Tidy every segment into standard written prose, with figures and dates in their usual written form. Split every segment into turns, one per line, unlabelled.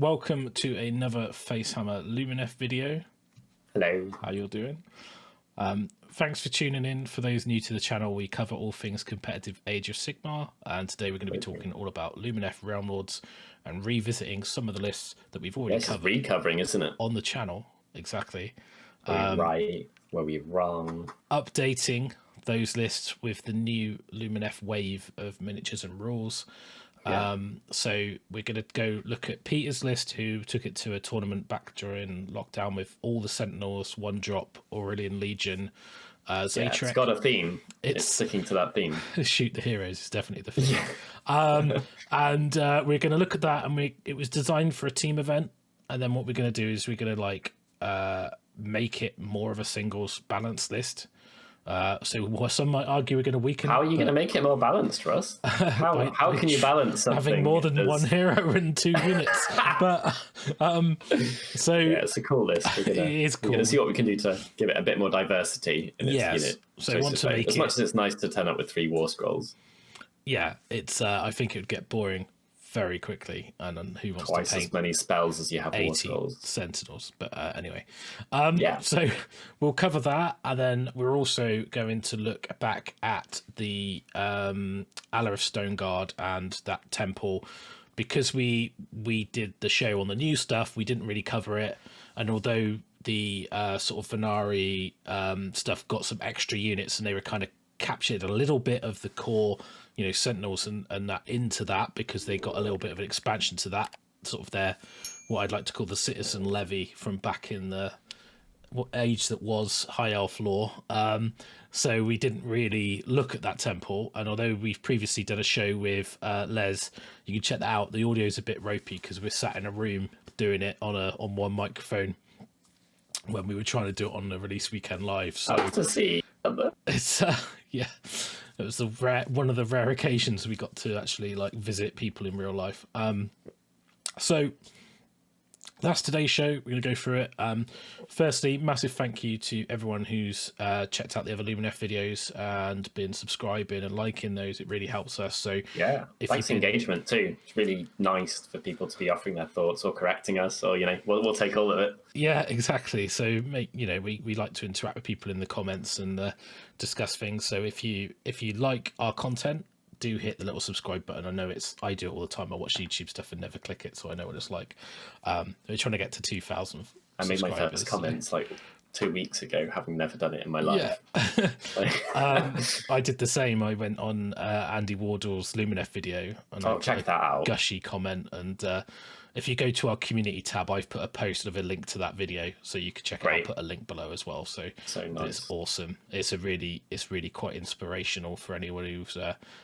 welcome to another Facehammer Lumineth video.
Hello.
How you're doing? Thanks for tuning in. For those new to the channel, we cover all things competitive Age of Sigmar, and today we're going to be talking all about Lumineth Realm Lords and revisiting some of the lists that we've already covered.
Recovering, isn't it?
On the channel, exactly.
Were we right? Were we wrong?
Updating those lists with the new Lumineth wave of miniatures and rules.
Yeah.
So we're going to go look at Peter's list, who took it to a tournament back during lockdown with all the Sentinels, one drop, Auralan Legion, Zaitrec.
It's got a theme. It's sticking to that theme.
Shoot the heroes is definitely the theme. And we're going to look at that, and it was designed for a team event. And then what we're going to do is we're going to make it more of a singles balanced list. So some might argue we're going to weaken.
How are you going to make it more balanced, Russ? How can you balance something?
Having more than one hero and 2 units. But so
yeah, it's a cool list.
It is cool.
We're going to see what we can do to give it a bit more diversity in its unit.
So I want to make
as much as it's nice to turn up with 3 Warscrolls.
Yeah, it's. I think it would get boring very quickly, and who wants
twice
to paint
as many spells as you have
80
Warscrolls.
Sentinels? But anyway, so we'll cover that, and then we're also going to look back at the Alarith Stone Guard and that temple, because we did the show on the new stuff. We didn't really cover it, and although the sort of Venari stuff got some extra units, and they were kind of captured a little bit of the core, Sentinels and that into that, because they got a little bit of an expansion to that, sort of their, what I'd like to call the citizen levy from back in the age that was High Elf lore. So we didn't really look at that temple, and although we've previously done a show with Les, you can check that out. The audio is a bit ropey because we're sat in a room doing it on one microphone when we were trying to do it on the release weekend live. So
to see
it's yeah, it was one of the rare occasions we got to actually visit people in real life. So that's today's show. We're going to go through it. Firstly, massive thank you to everyone who's checked out the other Lumineth videos and been subscribing and liking those. It really helps us. So
yeah, thanks for engagement too. It's really nice for people to be offering their thoughts or correcting us, or we'll take all of it.
Yeah, exactly. So we like to interact with people in the comments and discuss things. So if you like our content, do hit the little subscribe button. I know I do it all the time. I watch YouTube stuff and never click it, so I know what it's like. We're trying to get to 2,000.
I made my first comments 2 weeks ago, having never done it in my life.
Yeah. I did the same. I went on Andy Wardle's Lumineth video and
check that out.
Gushy comment, and if you go to our community tab, I've put a post of a link to that video, so you can check it out. I'll put a link below as well. So
nice.
It's awesome. It's really quite inspirational for anyone who's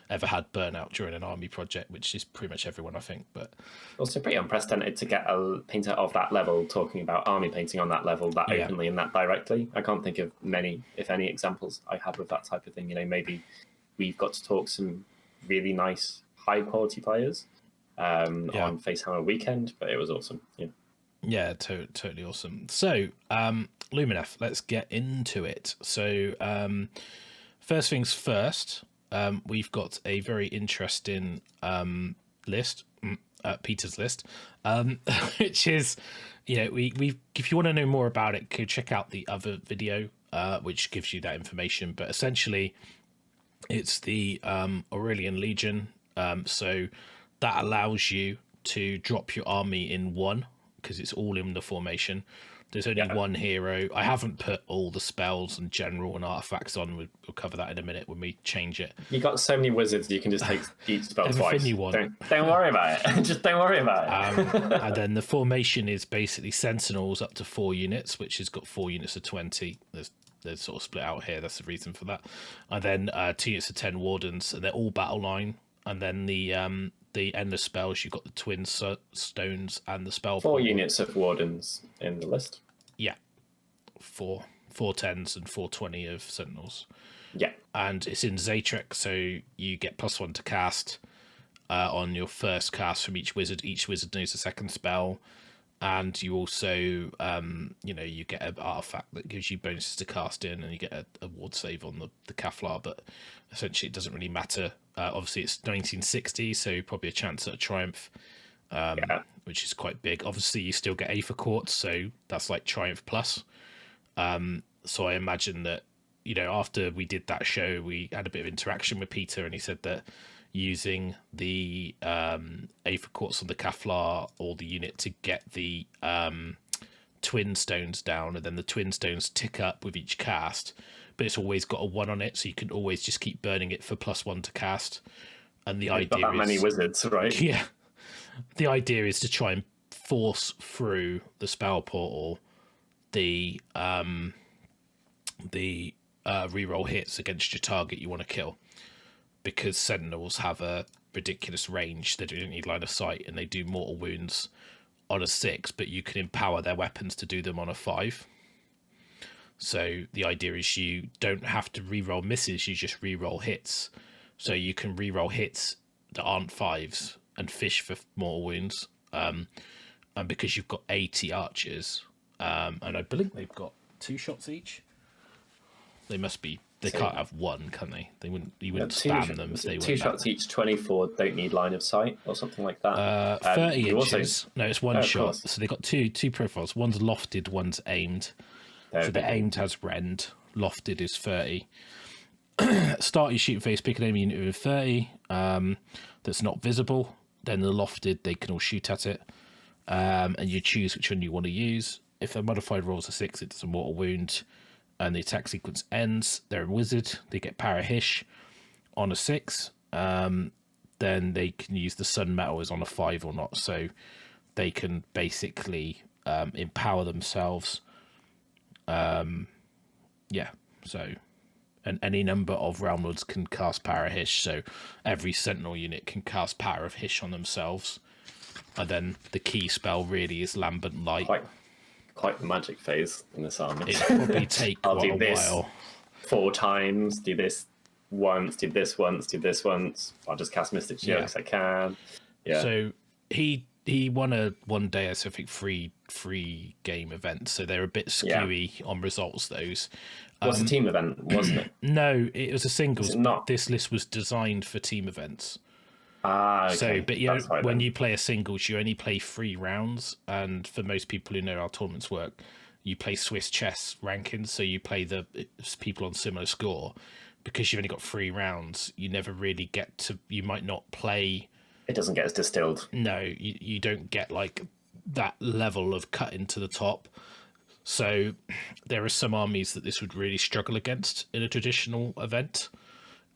ever had burnout during an army project, which is pretty much everyone, I think. But
also pretty unprecedented to get a painter of that level talking about army painting on that level, that openly and that directly. I can't think of many, if any, examples I have of that type of thing. Maybe we've got to talk some really nice, high quality players on Facehammer weekend, but it was awesome.
Yeah, totally awesome. So Lumineth, let's get into it. So first things first, we've got a very interesting list, Peter's list, which is, we if you want to know more about it, go check out the other video, which gives you that information. But essentially, it's the Auralan Legion. So that allows you to drop your army in one, because it's all in the formation. There's only one hero. I haven't put all the spells and general and artifacts on. We'll cover that in a minute when we change it.
You got so many wizards, you can just take each spell twice.
You want.
Don't worry about it. Just don't worry about
it. And then the formation is basically Sentinels up to 4 units, which has got 4 units of 20. They're sort of split out here. That's the reason for that. And then 2 units of 10 Wardens, and they're all battle line. And then the endless spells, you've got the twin stones and the spell.
4 units of Wardens in the list.
Yeah, 4 10s and 420 of Sentinels.
Yeah,
and it's in Zaitrec, so you get +1 to cast on your first cast from each wizard. Each wizard knows the second spell, and you also you get an artifact that gives you bonuses to cast in, and you get a ward save on the Kaflar. But essentially, it doesn't really matter. Obviously, it's 1960, so probably a chance at a triumph. which is quite big. Obviously, you still get Aether Quartz, so that's like Triumph Plus. So I imagine that, after we did that show, we had a bit of interaction with Peter, and he said that using the Aether Quartz on the Kevlar or the unit to get the twin stones down, and then the twin stones tick up with each cast, but it's always got a 1 on it, so you can always just keep burning it for +1 to cast. And the idea
got that many wizards, right?
Yeah. The idea is to try and force through the spell portal the reroll hits against your target you want to kill, because Sentinels have a ridiculous range. They don't need line of sight, and they do mortal wounds on a 6, but you can empower their weapons to do them on a 5. So the idea is you don't have to reroll misses, you just reroll hits. So you can reroll hits that aren't 5s and fish for mortal wounds. And because you've got 80 archers, and I believe they've got 2 shots each. They must be. They can't have 1, can they? They wouldn't. You wouldn't spam them if they were
2 shots each. 24 don't need line of sight or something like that.
30 inches. No, it's 1 shot.
Course.
So they've got two profiles. One's lofted, one's aimed. So the aimed has rend. Lofted is 30. Start your shooting phase, pick an enemy unit with 30 that's not visible. Then the lofted, they can all shoot at it. And you choose which one you want to use. If a modified rolls a 6, it does a mortal wound. And the attack sequence ends. They're a wizard. They get Parahish on a 6. Then they can use the Sun Metal as on a 5 or not. So they can basically empower themselves. So, and any number of Realm Lords can cast Parahish. So every Sentinel unit can cast Power of Hish on themselves. And then the key spell really is Lambent Light.
Quite the magic phase in this army.
It'll probably take
I'll
quite
do
a
this
while.
4 times, do this once, do this once, do this once. I'll just cast Mystic Shield because I can. Yeah.
So he won a 1 day, I think, free game event. So they're a bit skewy on results, those.
Was a team event, wasn't it?
No, it was a singles.
Not?
This list was designed for team events.
Okay.
So, but when you play a singles, you only play 3 rounds, and for most people who know how tournaments work, you play Swiss chess rankings. So you play the people on similar score. Because you've only got 3 rounds, you never really get to. You might not play.
It doesn't get as distilled.
No, you don't get like that level of cutting to the top. So there are some armies that this would really struggle against in a traditional event.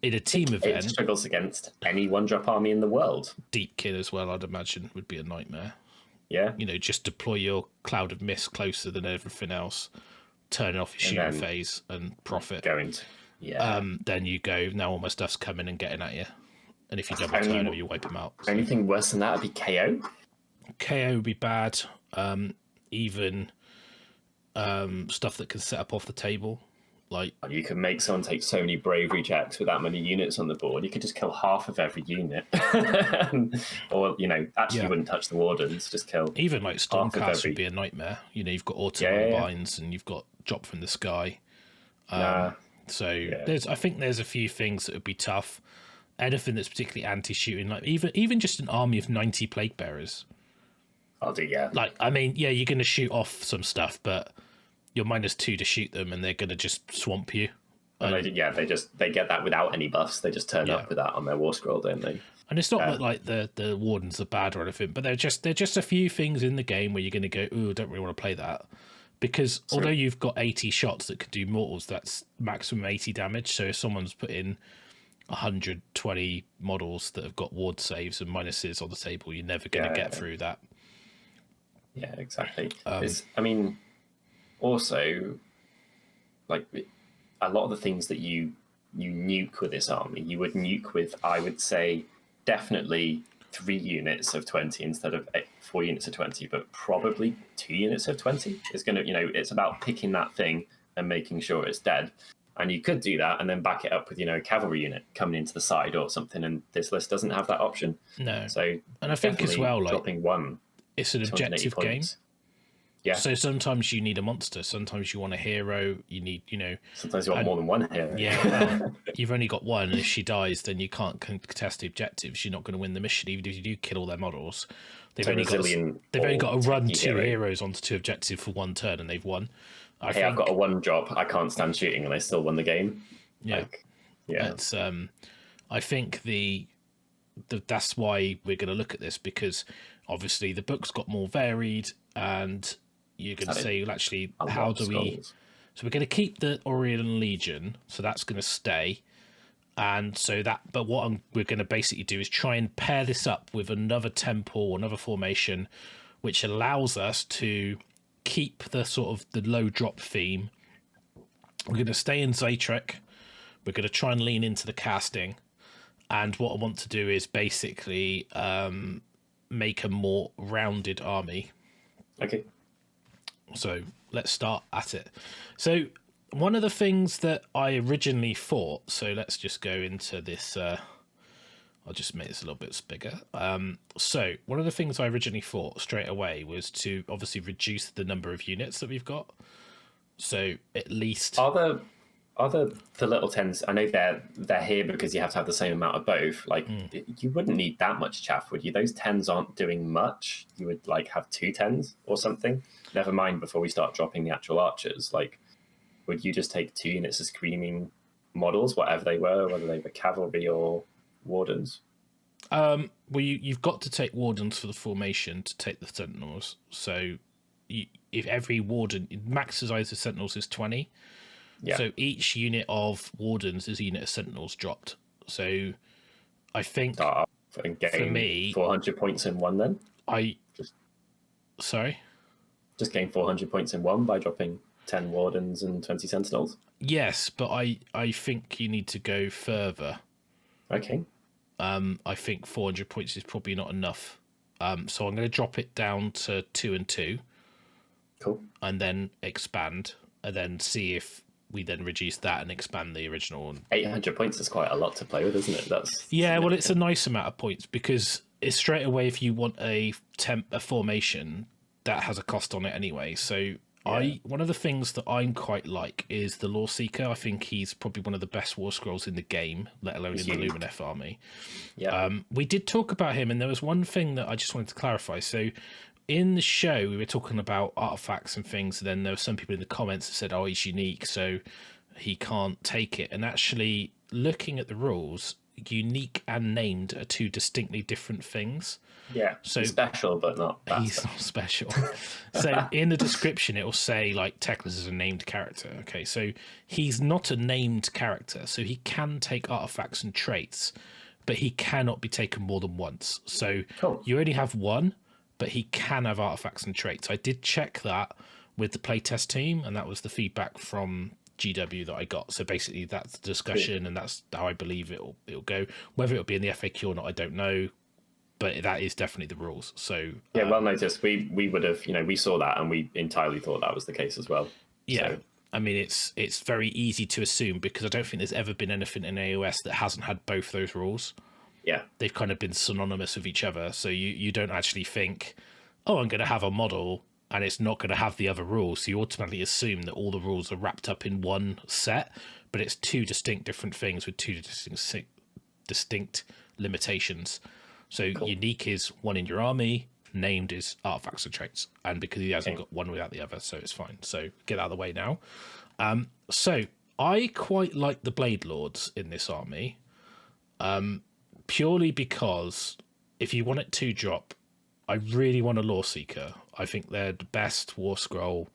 In a team event,
it struggles against any 1-drop army in the world.
Deepkin as well, I'd imagine, would be a nightmare.
Yeah.
Just deploy your Cloud of Mist closer than everything else, turn off your shooting phase and profit. Then you go, now all my stuff's coming and getting at you. And if you double turn them, you wipe them out.
Anything worse than that would be KO?
KO would be bad. Even stuff that can set up off the table. Like,
you can make someone take so many bravery checks with that many units on the board. You could just kill half of every unit. Or, you wouldn't touch the wardens, just kill.
Even like Stormcast would be a nightmare. You've got auto binds and you've got drop from the sky. I think there's a few things that would be tough. Anything that's particularly anti-shooting, like even just an army of 90 plague bearers.
I'll do, yeah.
Like, I mean, yeah, you're going to shoot off some stuff, but you're -2 to shoot them, and they're going to just swamp you.
And they get that without any buffs. They just turn up with that on their Warscroll, don't they?
And it's not that like the wardens are bad or anything, but they're just a few things in the game where you're going to go, ooh, I don't really want to play that. Because although you've got 80 shots that could do mortals, that's maximum 80 damage. So if someone's put in 120 models that have got ward saves and minuses on the table, you're never going to get through that.
Yeah, exactly. Also, like, a lot of the things that you nuke with this army, you would nuke with, I would say, definitely 3 units of 20 instead of 4 units of 20, but probably 2 units of 20. It's going to, it's about picking that thing and making sure it's dead. And you could do that and then back it up with, a cavalry unit coming into the side or something. And this list doesn't have that option.
No.
So,
and I think as well, like,
dropping 1.
It's an objective game.
Yeah.
So sometimes you need a monster. Sometimes you want a hero. You need,
Sometimes you want more than one hero.
Yeah, well, you've only got one, and if she dies, then you can't contest the objectives. You're not going to win the mission, even if you do kill all their models. They've only got to run two heroes onto two objectives for one turn, and they've won.
I've got a 1-drop. I can't stand shooting, and I still won the game.
Yeah, It's I think that's why we're going to look at this, because obviously the book's got more varied, and you're going to say, well, actually, how do we? So we're going to keep the Auralan Legion, so that's going to stay, and so that. But what we're going to basically do is try and pair this up with another temple, another formation, which allows us to keep the sort of the low drop theme. We're going to stay in Zaitrec. We're going to try and lean into the casting, and what I want to do is basically make a more rounded army.
Okay.
So let's start at it. So one of the things that I originally thought, so let's just go into this, I'll just make this a little bit bigger. So one of the things I originally thought straight away was to obviously reduce the number of units that we've got. So at least...
Are the little 10s, I know they're here because you have to have the same amount of both. Like, you wouldn't need that much chaff, would you? Those 10s aren't doing much. You would, like, have 2 10s or something. Never mind before we start dropping the actual archers. Like, would you just take 2 units of screaming models, whatever they were, whether they were cavalry or wardens?
Well, you've got to take wardens for the formation to take the sentinels. So if every warden, max size of sentinels is 20. Yeah. So each unit of wardens is a unit of sentinels dropped. So I think
for me, 400 points in one. Then just gain 400 points in one by dropping 10 wardens and 20 sentinels.
Yes, but I think you need to go further.
Okay.
I think 400 points is probably not enough. So I'm going to drop it down to 2 and 2.
Cool.
And then expand, and then see if we then reduce that and expand the original.
800 points is quite a lot to play with, isn't it?
Well, it's a nice amount of points, because it's straight away if you want a formation that has a cost on it anyway. So one of the things that I'm quite like is the Law Seeker. I think he's probably one of the best war scrolls in the game, let alone in the Lumineth army. Yeah. We did talk about him, and there was one thing that I just wanted to clarify. So in the show, we were talking about artifacts and things, and then there were some people in the comments that said, oh, he's unique, so he can't take it. And actually, looking at the rules, unique and named are 2 distinctly different things.
Yeah, so he's special, but not that
he's not special. So in the description, it will say, like, Teclis is a named character. Okay, so he's not a named character, so he can take artifacts and traits, but he cannot be taken more than once. So you only have 1, but he can have artifacts and traits. I did check that with the playtest team, and that was the feedback from GW that I got. So basically that's the discussion, and that's how I believe it'll go. Whether it'll be in the FAQ or not, I don't know, but that is definitely the rules. So
yeah, well noticed. We would have, we saw that, and we entirely thought that was the case as well.
Yeah. So. I mean, it's very easy to assume, because I don't think there's ever been anything in AOS that hasn't had both those rules.
Yeah,
they've kind of been synonymous with each other. So you don't actually think, oh, I'm going to have a model and it's not going to have the other rules. So you automatically assume that all the rules are wrapped up in one set, but it's 2 distinct different things with 2 distinct limitations. So unique is 1 in your army, named is artifacts and traits, and because he hasn't got one without the other, so it's fine. So get out of the way now. So I quite like the Bladelords in this army. Purely because if you want it to drop, I really want a Law Seeker. I think they're the best war scroll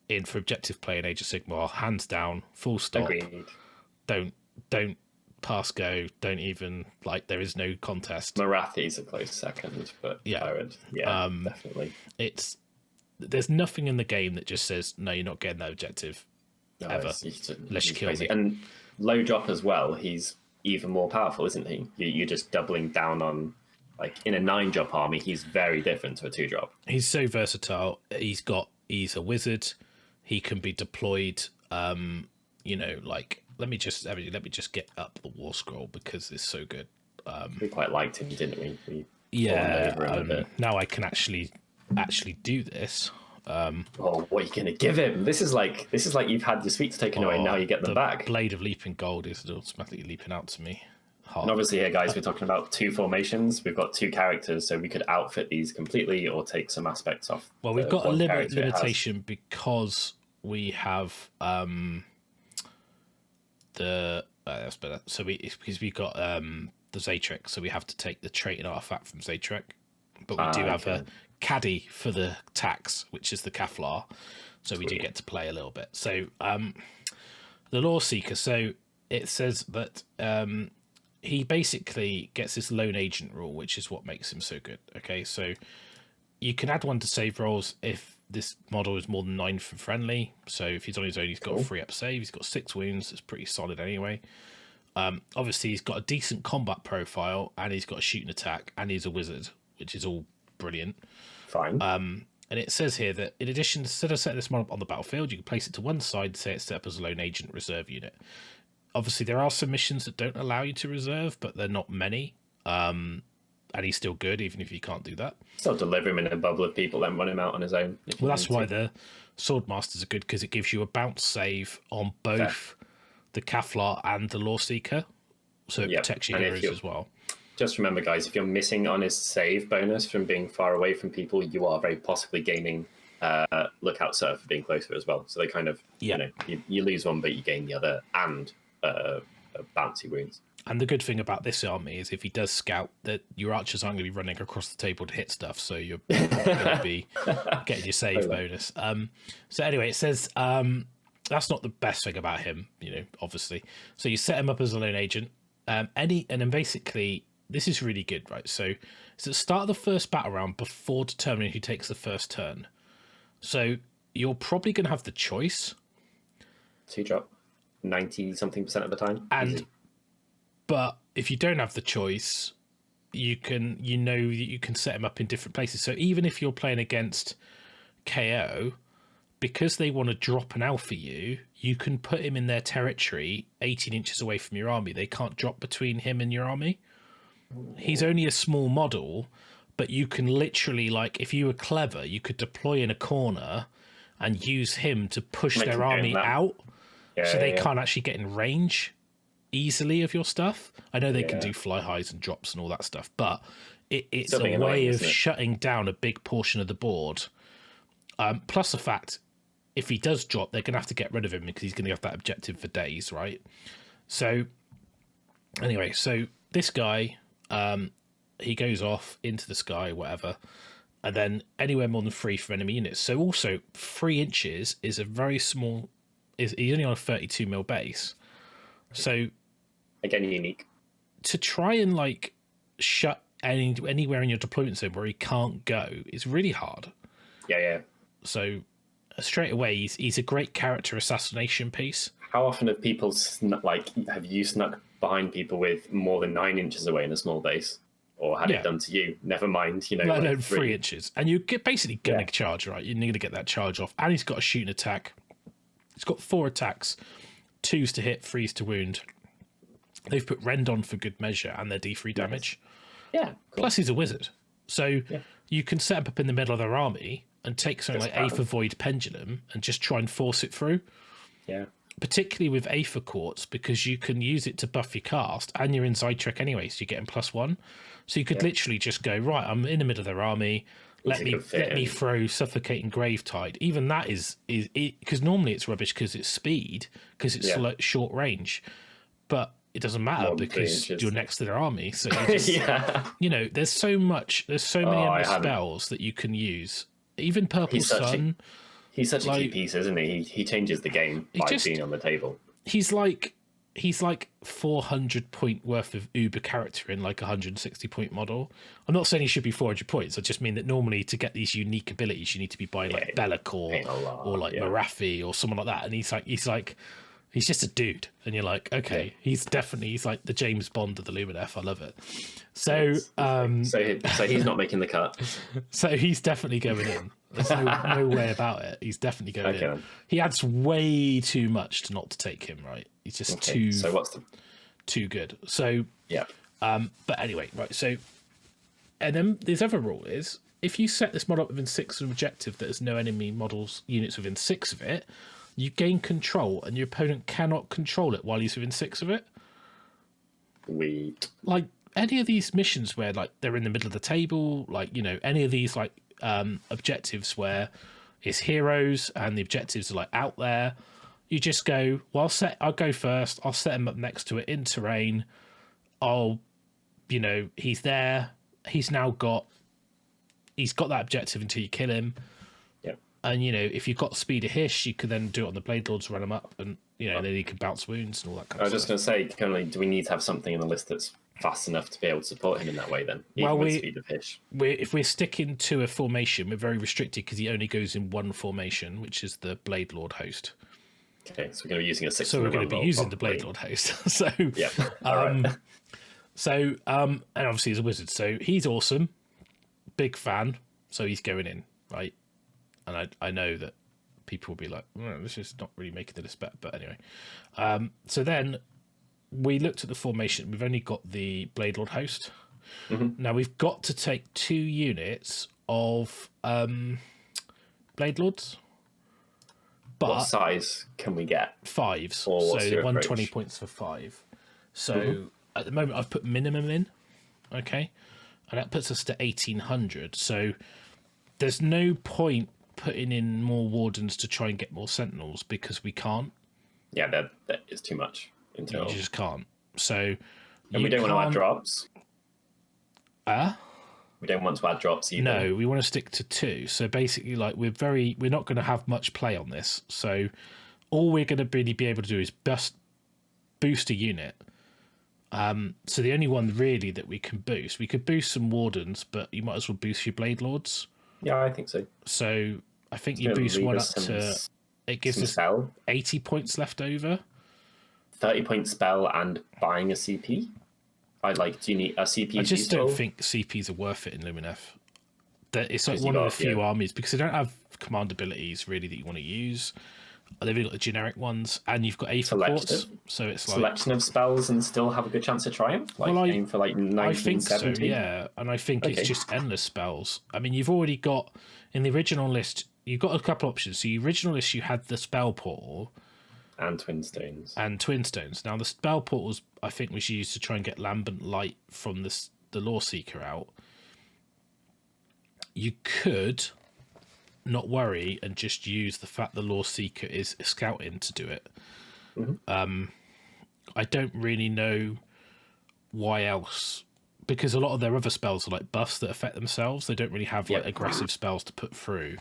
in for objective play in Age of Sigmar, hands down, full stop.
Agreed.
Don't pass go. Don't even, like, there is no contest.
Marathi's a close second, but definitely.
There's nothing in the game that just says no, you're not getting that objective ever, unless you kill me.
And low drop as well. He's even more powerful, isn't he? You're just doubling down on, like, in a 9-drop army, he's very different to a 2-drop.
He's so versatile. He's a wizard. He can be deployed. Like, let me just get up the war scroll because it's so good.
We quite liked him, didn't we?
Now I can actually do this.
what are you going to give him? This is like you've had your sweets taken away, now you get them back.
Blade of Leaping Gold is automatically leaping out to me.
And obviously here, guys, we're talking about 2 formations. We've got 2 characters, so we could outfit these completely or take some aspects off.
Well, we've got a limitation because we have that's better. So because we've got the Zaitrec, so we have to take the trait and artifact from Zaitrec, but we do have a caddy for the tax, which is the Kevlar, so we do get to play a little bit. So the Lore Seeker, so it says that he basically gets this lone agent rule, which is what makes him so good. Okay, so you can add 1 to save rolls if this model is more than 9 for friendly. So if he's on his own, he's got a 3-up save. He's got 6 wounds. It's pretty solid anyway. Obviously, he's got a decent combat profile, and he's got a shooting attack, and he's a wizard, which is all brilliant.
Fine.
And it says here that in addition, instead of setting this model up on the battlefield, you can place it to one side, say it's set up as a lone agent reserve unit. Obviously, there are some missions that don't allow you to reserve, but they're not many. And he's still good, even if you can't do that.
Still deliver him in a bubble of people, then run him out on his own.
Well, that's why the Swordmasters are good, because it gives you a bounce save on both the Kevlar and the Lore Seeker. So it protects your heroes as well.
Just remember, guys, if you're missing on his save bonus from being far away from people, you are very possibly gaining Lookout Surf for being closer as well. So they kind of, you know, you lose one, but you gain the other, and bouncy wounds.
And the good thing about this army is if he does scout, that your archers aren't going to be running across the table to hit stuff, so you're going to be getting your save bonus. So anyway, it says that's not the best thing about him, you know, obviously. So you set him up as a lone agent. And then basically, this is really good, right? So it's at the start of the first battle round before determining who takes the first turn. So you're probably going to have the choice.
2-drop 90-something% of the time.
And but if you don't have the choice, you can set him up in different places. So even if you're playing against KO, because they want to drop an alpha you can put him in their territory 18 inches away from your army. They can't drop between him and your army. He's only a small model, but you can literally, like, if you were clever, you could deploy in a corner and use him to push their army out, so they can't actually get in range easily of your stuff. I know they can do fly highs and drops and all that stuff, but it's a way of shutting down a big portion of the board. Plus the fact, if he does drop, they're going to have to get rid of him because he's going to have that objective for days, right? So anyway, so this guy, he goes off into the sky, whatever, and then anywhere more than 3 for enemy units. So also 3 inches is a very small. He's only on a 32 mil base, so
again unique.
To try and like shut anywhere in your deployment zone where he can't go is really hard.
Yeah.
So straight away, he's a great character assassination piece.
How often have people have you snuck behind people with more than 9 inches away in a small base, or had it done to you? Never mind, you know,
no, 3 inches, and you get basically going to charge, right? You're going to get that charge off, and he's got a shooting attack. He's got 4 attacks, 2s to hit, 3s to wound. They've put Rend on for good measure, and their D3 damage.
Yeah. Cool.
Plus, he's a wizard, so you can set him up in the middle of their army and take something like Aether Void Pendulum and just try and force it through.
Yeah.
Particularly with Aether Quartz, because you can use it to buff your cast, and you're in Zaitrec anyway, so you're getting +1. So you could literally just go, right, I'm in the middle of their army. Let me throw Suffocating Gravetide. Even that is because normally it's rubbish because it's speed, because it's like short range, but it doesn't matter because you're next to their army. So you just, you know, there's so many spells that you can use. Even Purple Sun.
He's such a key piece, isn't he? He changes the game by being on the table.
He's like 400 point worth of uber character in like a 160 point model. I'm not saying he should be 400 points. I just mean that normally to get these unique abilities, you need to be buying like Bellicor or like Marathi or someone like that. And he's just a dude. And you're like, okay, he's like the James Bond of the Lumineth. I love it. So,
so he's not making the cut.
So he's definitely going in. There's no way about it. He's definitely going in. He adds way too much to not to take him, right? He's just too good. So but anyway, right. So, and then this other rule is if you set this model up within 6 of an objective that has no enemy models units within 6 of it, you gain control, and your opponent cannot control it while he's within 6 of it.
Sweet.
Like any of these missions where like they're in the middle of the table, like, you know, any of these like objectives where it's heroes and the objectives are like out there, you just go, well, I'll go first. I'll set him up next to it in terrain. You know, he's there. He's got that objective until you kill him.
Yep.
And, you know, if you've got speed of hiss, you could then do it on the Bladelords, run them up, and, you know, then he can bounce wounds and all that kind of stuff.
I was just going to say, do we need to have something in the list that's fast enough to be able to support him in that way then? Even with speed of hiss.
If we're sticking to a formation, we're very restricted because he only goes in one formation, which is the Bladelord host.
Okay, so we're going to be using a 6.
So we're going to be using the Bladelord host. So,
yeah. Right.
So, and obviously he's a wizard, so he's awesome. Big fan. So he's going in, right? And I know that people will be like, well, this is not really making the list better, but anyway. So then we looked at the formation. We've only got the Bladelord host. Mm-hmm. Now we've got to take 2 units of Bladelords. But
what size can we get?
5s. So 120 points for 5. So at the moment I've put minimum in. Okay. And that puts us to 1800. So there's no point putting in more wardens to try and get more sentinels because we can't.
Yeah, that is too much.
You just can't. So,
and we don't want to add drops. We don't want to add drops either.
No, we want to stick to 2. So basically, like we're not going to have much play on this. So all we're going to really be able to do is boost a unit. So the only one really that we could boost some wardens, but you might as well boost your Bladelords.
Yeah, I think so.
So I think you boost one up to, it gives us spell. 80 points left over.
30-point spell and buying a CP. Do you need a CP?
I just don't think CPs are worth it in Lumineth. It's like one of the few armies because they don't have command abilities really that you want to use. They've got the generic ones, and you've got A for ports, so it's like
selection of spells and still have a good chance to triumph. Aim for 19,
I think
17.
So, yeah, and I think it's just endless spells. I mean, you've already got in the original list, you've got a couple options. So the original list, you had the spell portal
and twin stones.
Now the spell portals, I think, was used to try and get lambent light from the Lore Seeker out. You could not worry and just use the fact the Lore Seeker is scouting to do it. Mm-hmm. I don't really know why else, because a lot of their other spells are like buffs that affect themselves. They don't really have like aggressive spells to put through.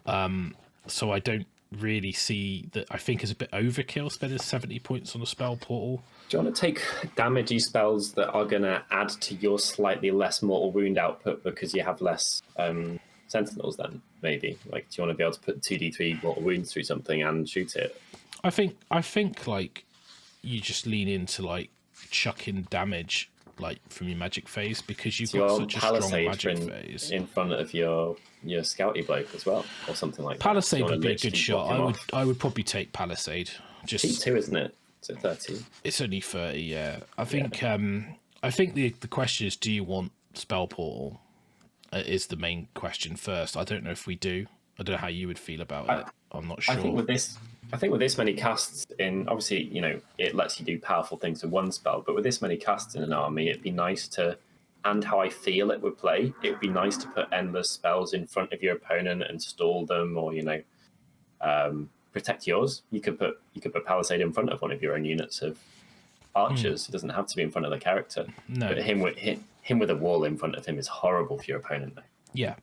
So I don't really see that. I think it's a bit overkill spending 70 points on a spell portal.
Do you want to take damagey spells that are going to add to your slightly less mortal wound output because you have less sentinels then, maybe? Like, do you want to be able to put 2d3 mortal wounds through something and shoot it?
I think like you just lean into like chucking damage like from your magic phase because you've got such a strong magic phase
in front of your scouty bloke as well, or something like
Palisade
that.
Would be a good shot. I would probably take Palisade. Just
T2, isn't it? Is it 30?
It's only 30. Yeah, I think the question is, do you want spell portal? Is the main question first. I don't know if we do. I don't know how you would feel about it. I'm not sure.
I think with this many casts in, obviously, you know, it lets you do powerful things with one spell, but with this many casts in an army, it'd be nice to, and how I feel it would play, it would be nice to put endless spells in front of your opponent and stall them, or, you know, protect yours. You could put Palisade in front of one of your own units of archers. It doesn't have to be in front of the character.
No.
But him with a wall in front of him is horrible for your opponent, though.
Yeah.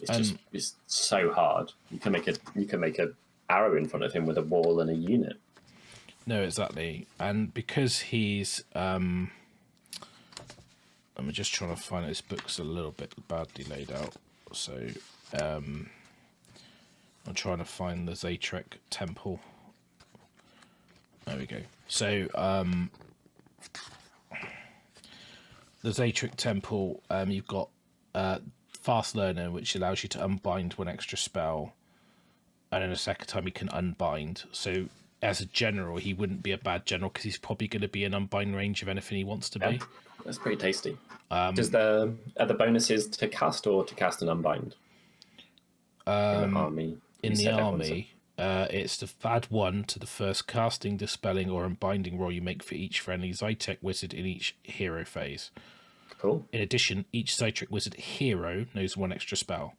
It's so hard. You can make a arrow in front of him with a wall and a unit.
No, exactly. And because he's I'm just trying to find this book's a little bit badly laid out. So I'm trying to find the Zaitrec temple. There we go. So the Zaitrec temple, you've got fast learner, which allows you to unbind one extra spell, and in a second time you can unbind. So as a general, he wouldn't be a bad general because he's probably going to be an unbind range of anything he wants to be.
That's pretty tasty. Are the bonuses to cast or to cast and unbind? In the army.
In the army, it's to add 1 to the first casting, dispelling, or unbinding roll you make for each friendly Zaitrec wizard in each hero phase.
Cool.
In addition, each Zaitrec wizard hero knows 1 extra spell.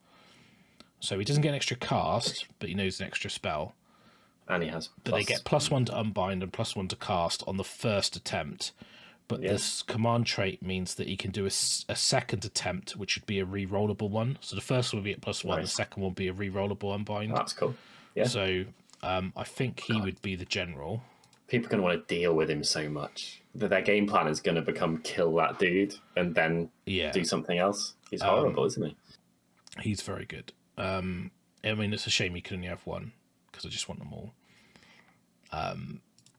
So he doesn't get an extra cast, but he knows an extra spell.
And he has.
But they get +1 to unbind and +1 to cast on the first attempt. But this command trait means that he can do a second attempt, which would be a re-rollable one. So the first one will be at +1, the second one will be a re-rollable unbind.
Oh, that's cool. Yeah.
So I think he would be the general.
People are going to want to deal with him so much that their game plan is going to become kill that dude and then do something else. He's horrible, isn't he?
He's very good. I mean, it's a shame he could only have 1, because I just want them all.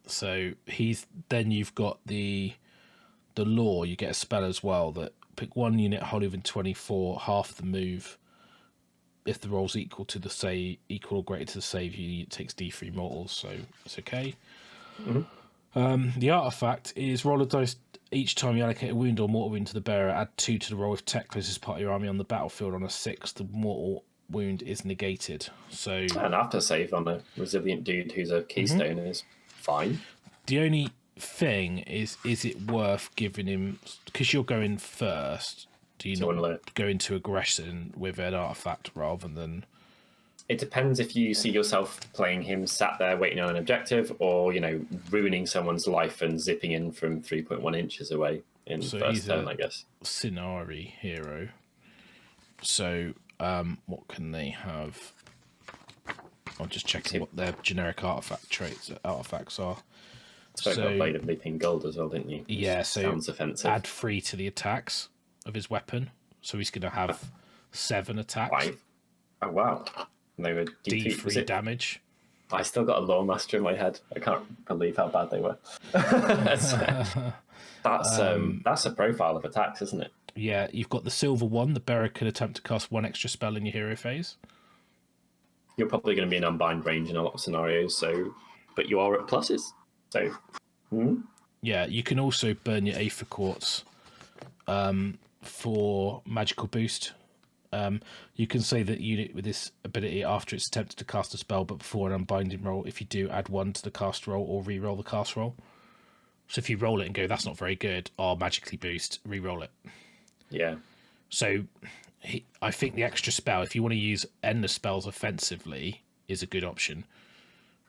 So then you've got the law. You get a spell as well that pick 1 unit wholly within 24, half the move. If the roll's equal or greater to the save, it takes D3 mortals, so it's okay. The artifact is roll a dice each time you allocate a wound or mortal wound to the bearer. Add 2 to the roll if tech closes part of your army on the battlefield. On a 6, the mortal wound is negated. So
an after save on a resilient dude who's a keystone is fine.
The only thing is it worth giving him, because you're going first, do you not go into aggression with an artifact rather than?
It depends if you see yourself playing him sat there waiting on an objective, or ruining someone's life and zipping in from 3.1 inches away in first turn, I guess.
Scenari hero. So what can they have? I'm just checking what their generic artifacts are.
So got Blade of Leaping Gold as well, didn't you?
Yeah, so
sounds offensive.
Add 3 to the attacks of his weapon, so he's going to have 7 attacks.
5. Oh wow! And they were
D3 damage.
I still got a Lawmaster in my head. I can't believe how bad they were. That's a profile of attacks, isn't it?
Yeah, you've got the silver one. The bearer can attempt to cast 1 extra spell in your hero phase.
You're probably going to be in unbind range in a lot of scenarios, but you are at pluses. So,
yeah, you can also burn your Aether Quartz for magical boost. You can say that unit with this ability after it's attempted to cast a spell, but before an unbinding roll, if you do, add 1 to the cast roll or re-roll the cast roll. So if you roll it and go, that's not very good, or magically boost, re-roll it.
Yeah.
So I think the extra spell, if you want to use endless spells offensively, is a good option.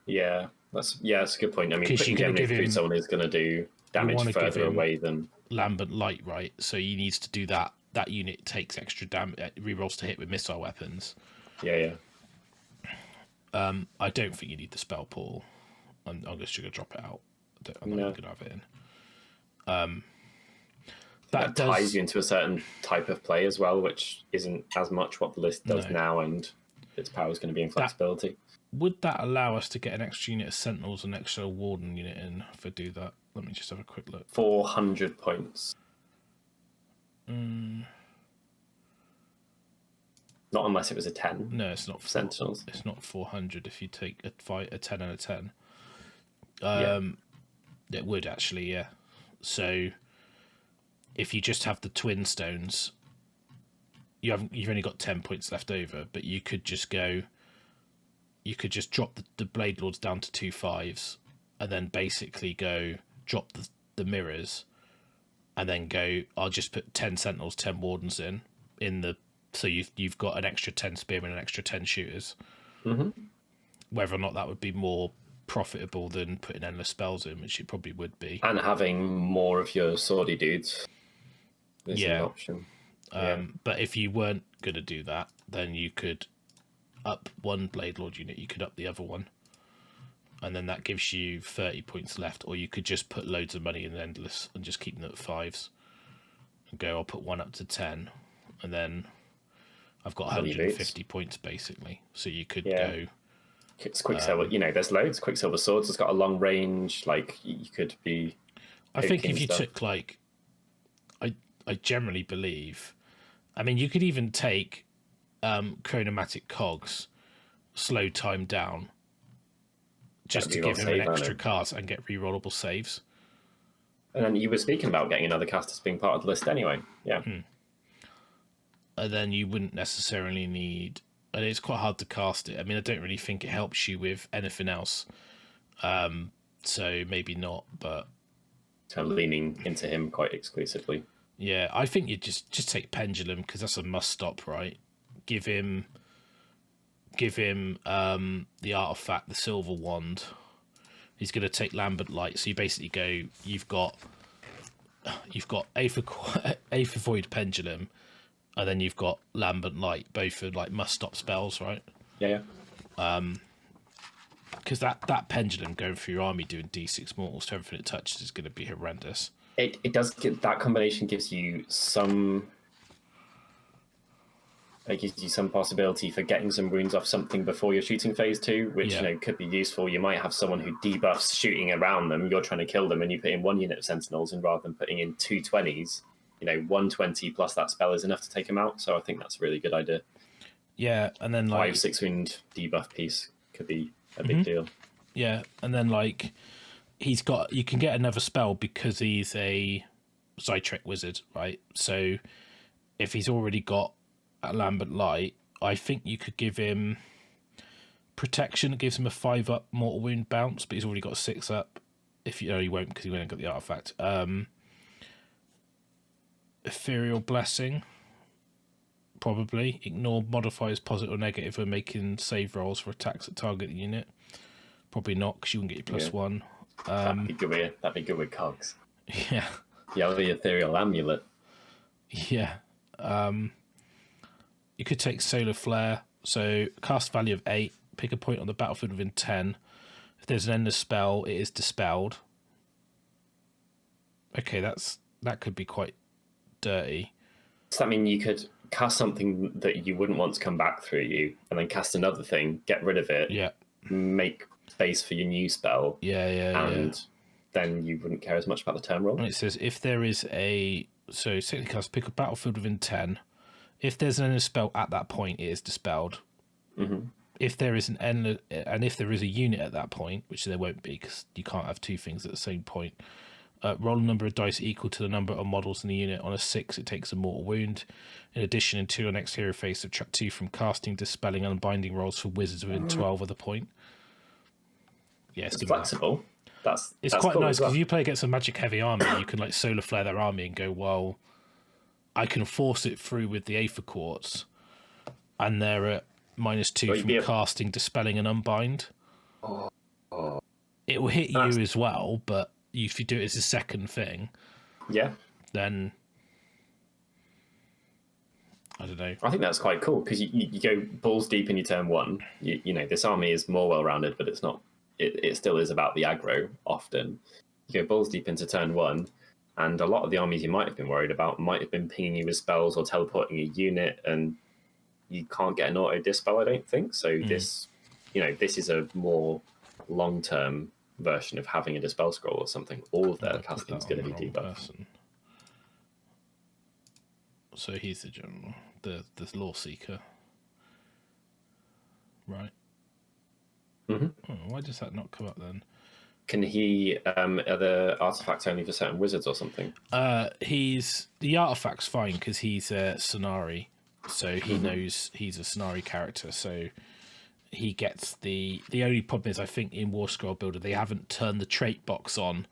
Yeah, that's a good point. I mean, putting Gemini through someone is going to do damage further away than
Lambent Light, right? So he needs to do that. That unit takes extra damage, rerolls to hit with missile weapons.
Yeah.
I don't think you need the spell pool. I'm just going to drop it out. I'm not going to have it in.
That ties you into a certain type of play as well, which isn't as much what the list does now, and its power is going to be in flexibility.
Would that allow us to get an extra unit of Sentinels, an extra Warden unit in if I do that? Let me just have a quick look.
400 points.
Mm.
Not unless it was a 10.
No, it's not.
Sentinels.
It's not 400 if you take a 10 and a 10. It would actually, yeah. So if you just have the twin stones, you've only got 10 points left over, but you could just go. You could just drop the Bladelords down to 2 5s, and then basically go drop the mirrors, and then go. I'll just put 10 Sentinels, 10 Wardens in the. So you've got an extra 10 spearmen, an extra 10 shooters.
Mm-hmm.
Whether or not that would be more profitable than putting endless spells in, which it probably would be,
and having more of your swordy dudes is an option.
But if you weren't going to do that, then you could up 1 Bladelord unit, you could up the other one, and then that gives you 30 points left. Or you could just put loads of money in endless and just keep them at 5s and go, I'll put 1 up to 10, and then I've got 150 points basically. So you could go.
It's Quicksilver, there's loads. Quicksilver Swords has got a long range. Like, you could be.
I think if you took I generally believe. I mean, you could even take Chronomatic Cogs, slow time down, just to give him an extra cast and get rerollable saves.
And then you were speaking about getting another cast as being part of the list anyway. Yeah.
And then you wouldn't necessarily need... And it's quite hard to cast it. I mean, I don't really think it helps you with anything else. So maybe not, but...
Kind of leaning into him quite exclusively.
Yeah, I think you just take Pendulum, because that's a must-stop, right? Give him the artifact, the Silver Wand. He's going to take Lambent Light. So you basically go, you've got Aether Void Pendulum, and then you've got Lambent Light. Both are like must-stop spells, right?
Yeah.
Because that Pendulum going through your army doing D6 mortals to everything it touches is going to be horrendous.
It does get, that combination gives you some... It gives you some possibility for getting some wounds off something before you're shooting phase 2, which could be useful. You might have someone who debuffs shooting around them. You're trying to kill them, and you put in 1 unit of Sentinels, and rather than putting in 2 20s, 120 plus that spell is enough to take them out. So I think that's a really good idea.
Yeah, and then
5-6 wound debuff piece could be a big deal.
Yeah, and then you can get another spell because he's a Zaitrec wizard, right? So if he's already got a Lambent Light, I think you could give him Protection. It gives him a 5-up mortal wound bounce, but he's already got a 6-up. If you know, he won't because he won't got the artifact. Ethereal Blessing, probably. Ignore modifiers positive or negative when making save rolls for attacks that target the unit. Probably not, because you wouldn't get your +1.
That'd be good with cogs.
Yeah.
Yeah, the Ethereal Amulet.
Yeah. You could take Solar Flare. So cast value of 8. Pick a point on the battlefield within 10. If there's an endless spell, it is dispelled. Okay, that could be quite dirty.
Does that mean you could cast something that you wouldn't want to come back through you, and then cast another thing, get rid of it, make space for your new spell, and then you wouldn't care as much about the turn roll?
And it says if there is technically cast, pick a battlefield within 10. If there's an endless spell at that point, it is dispelled. If there is if there is a unit at that point, which there won't be because you can't have 2 things at the same point, roll a number of dice equal to the number of models in the unit. On a 6, it takes a mortal wound. In addition, until your next hero phase, subtract 2 from casting, dispelling, and unbinding rolls for wizards within 12 of the point. Yeah,
it's flexible. That's
quite
cool
nice because if you play against a magic heavy army, you can solar flare their army and go, well, I can force it through with the Aether Quartz, and they're at -2 from casting, dispelling, and unbind. It will hit you as well, but if you do it as a second thing, then I don't know.
I think that's quite cool because you go balls deep in your turn 1. This army is more well-rounded, but it's not. It still is about the aggro often. You go balls deep into turn 1, and a lot of the armies you might have been worried about might have been pinging you with spells or teleporting a unit, and you can't get an auto dispel, I don't think. So this is a more long-term version of having a dispel scroll or something. All of their casting is going to be debuffed.
So he's the general, the Law Seeker, right? Why does that not come up then?
Can he are the artifacts only for certain wizards or something?
The artifact's fine because he's a Sonari, so he knows he's a Sonari character. So he gets the only problem is I think in Warscroll Builder they haven't turned the trait box on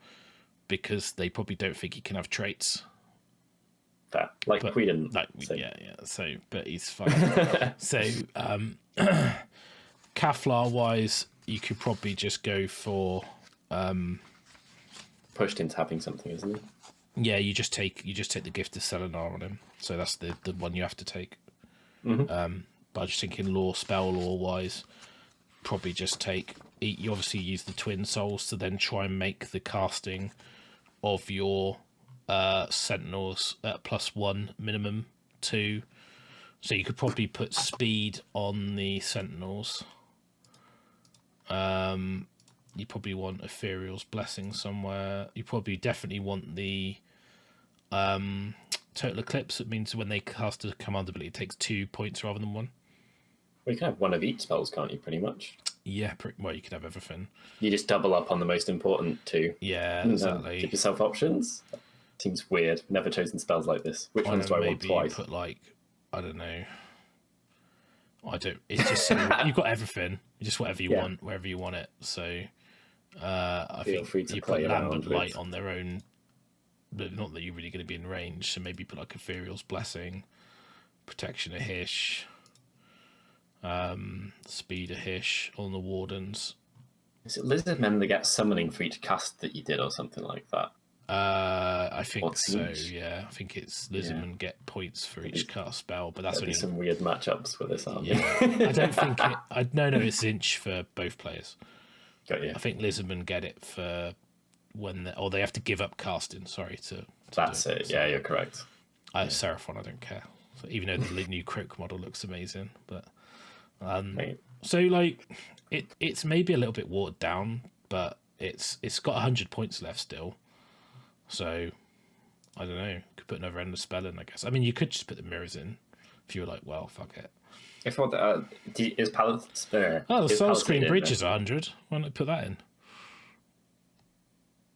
because they probably don't think he can have traits.
We didn't.
Yeah. So, but he's fine. So, Kevlar wise, you could probably just go for
pushed into having something, isn't it?
Yeah, you just take the Gift of Selenar on him. So that's the one you have to take. But I'm just thinking spell law wise, probably just take. You obviously use the Twin Souls to then try and make the casting of your Sentinels at +1 minimum 2. So you could probably put speed on the Sentinels. You probably want Ethereal's Blessing somewhere. You probably definitely want the Total Eclipse. It means when they cast a command ability, it takes 2 points rather than 1.
Well, you can have one of each spells, can't you, pretty much?
Yeah, well, you could have everything.
You just double up on the most important two.
Yeah, exactly.
Give yourself options. Seems weird. Never chosen spells like this. Which ones do I want twice?
Maybe put like, I don't know. I don't. It's just you've got everything. Just whatever you want, wherever you want it. So I think you put Lambent Light on their own. But not that you're really going to be in range. So maybe put like Ethereal's Blessing, Protection of Hish, Speed of Hish on the Wardens.
Is it Lizardmen that get summoning for each cast that you did, or something like that?
I think so. Yeah, I think it's Lizardmen get points for each cast spell, but that's only
some weird matchups for this army.
Yeah. I don't think it. No, it's Inch for both players.
Got you.
I think Lizardmen get it for when they have to give up casting. Sorry to
that's it. Yeah, you're correct.
Seraphon, I don't care. So even though the new Croak model looks amazing, but so like it's maybe a little bit watered down, but it's got 100 points left still. So, I don't know. Could put another Endless Spell in, I guess. I mean, you could just put the mirrors in if you were like, well, fuck it.
If what is Palette?
The Soul Screen Bridge is 100. Why not put that in?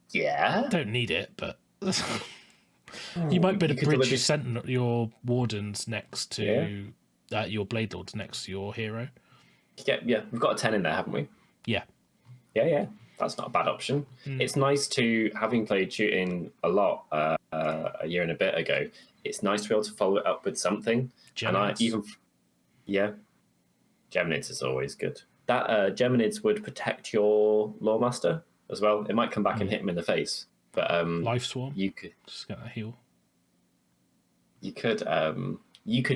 Yeah.
Don't need it, but you might be able to bridge your Sentinel, your Wardens next to your Bladelords next to your hero.
We've got a 10 in there, haven't we?
Yeah.
Yeah. That's not a bad option. It's nice to, having played shooting a lot a year and a bit ago, it's nice to be able to follow it up with something.
Geminids.
Geminids is always good. That Geminids would protect your Lawmaster as well. It might come back and hit him in the face, but
Life Swarm.
You could
just get that heal.
You could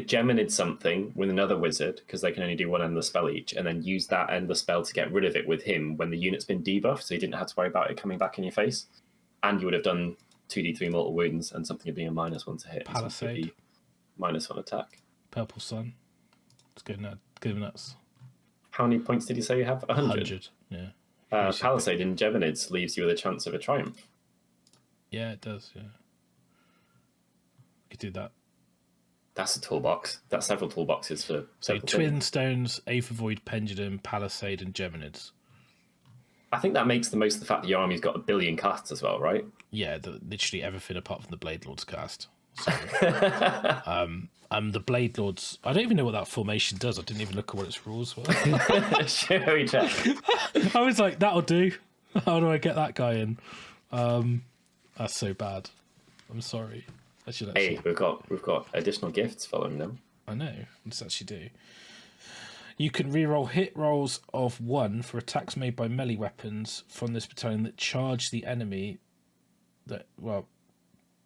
Geminid something with another wizard, because they can only do one endless spell each, and then use that endless spell to get rid of it with him when the unit's been debuffed, so you didn't have to worry about it coming back in your face. And you would have done 2d3 mortal wounds and something would be a -1 to hit.
Palisade.
-1 attack.
Purple Sun. It's good nuts.
How many points did you say you have? 100?
Yeah.
Palisade in Geminids leaves you with a chance of a triumph.
Yeah, it does, yeah. You could do that.
That's a toolbox. That's several toolboxes for.
So Twin Stones, Aether Void, Pendulum, Palisade, and Geminids.
I think that makes the most of the fact that your army's got 1 billion casts as well, right?
Yeah, literally everything apart from the Bladelord's cast. So, the Bladelords. I don't even know what that formation does. I didn't even look at what its rules were.
Shall we check?
I was like, that'll do. How do I get that guy in? That's so bad. I'm sorry.
Hey, we've got additional gifts following them.
I know. Let's actually do. You can reroll hit rolls of 1 for attacks made by melee weapons from this battalion that charge the enemy.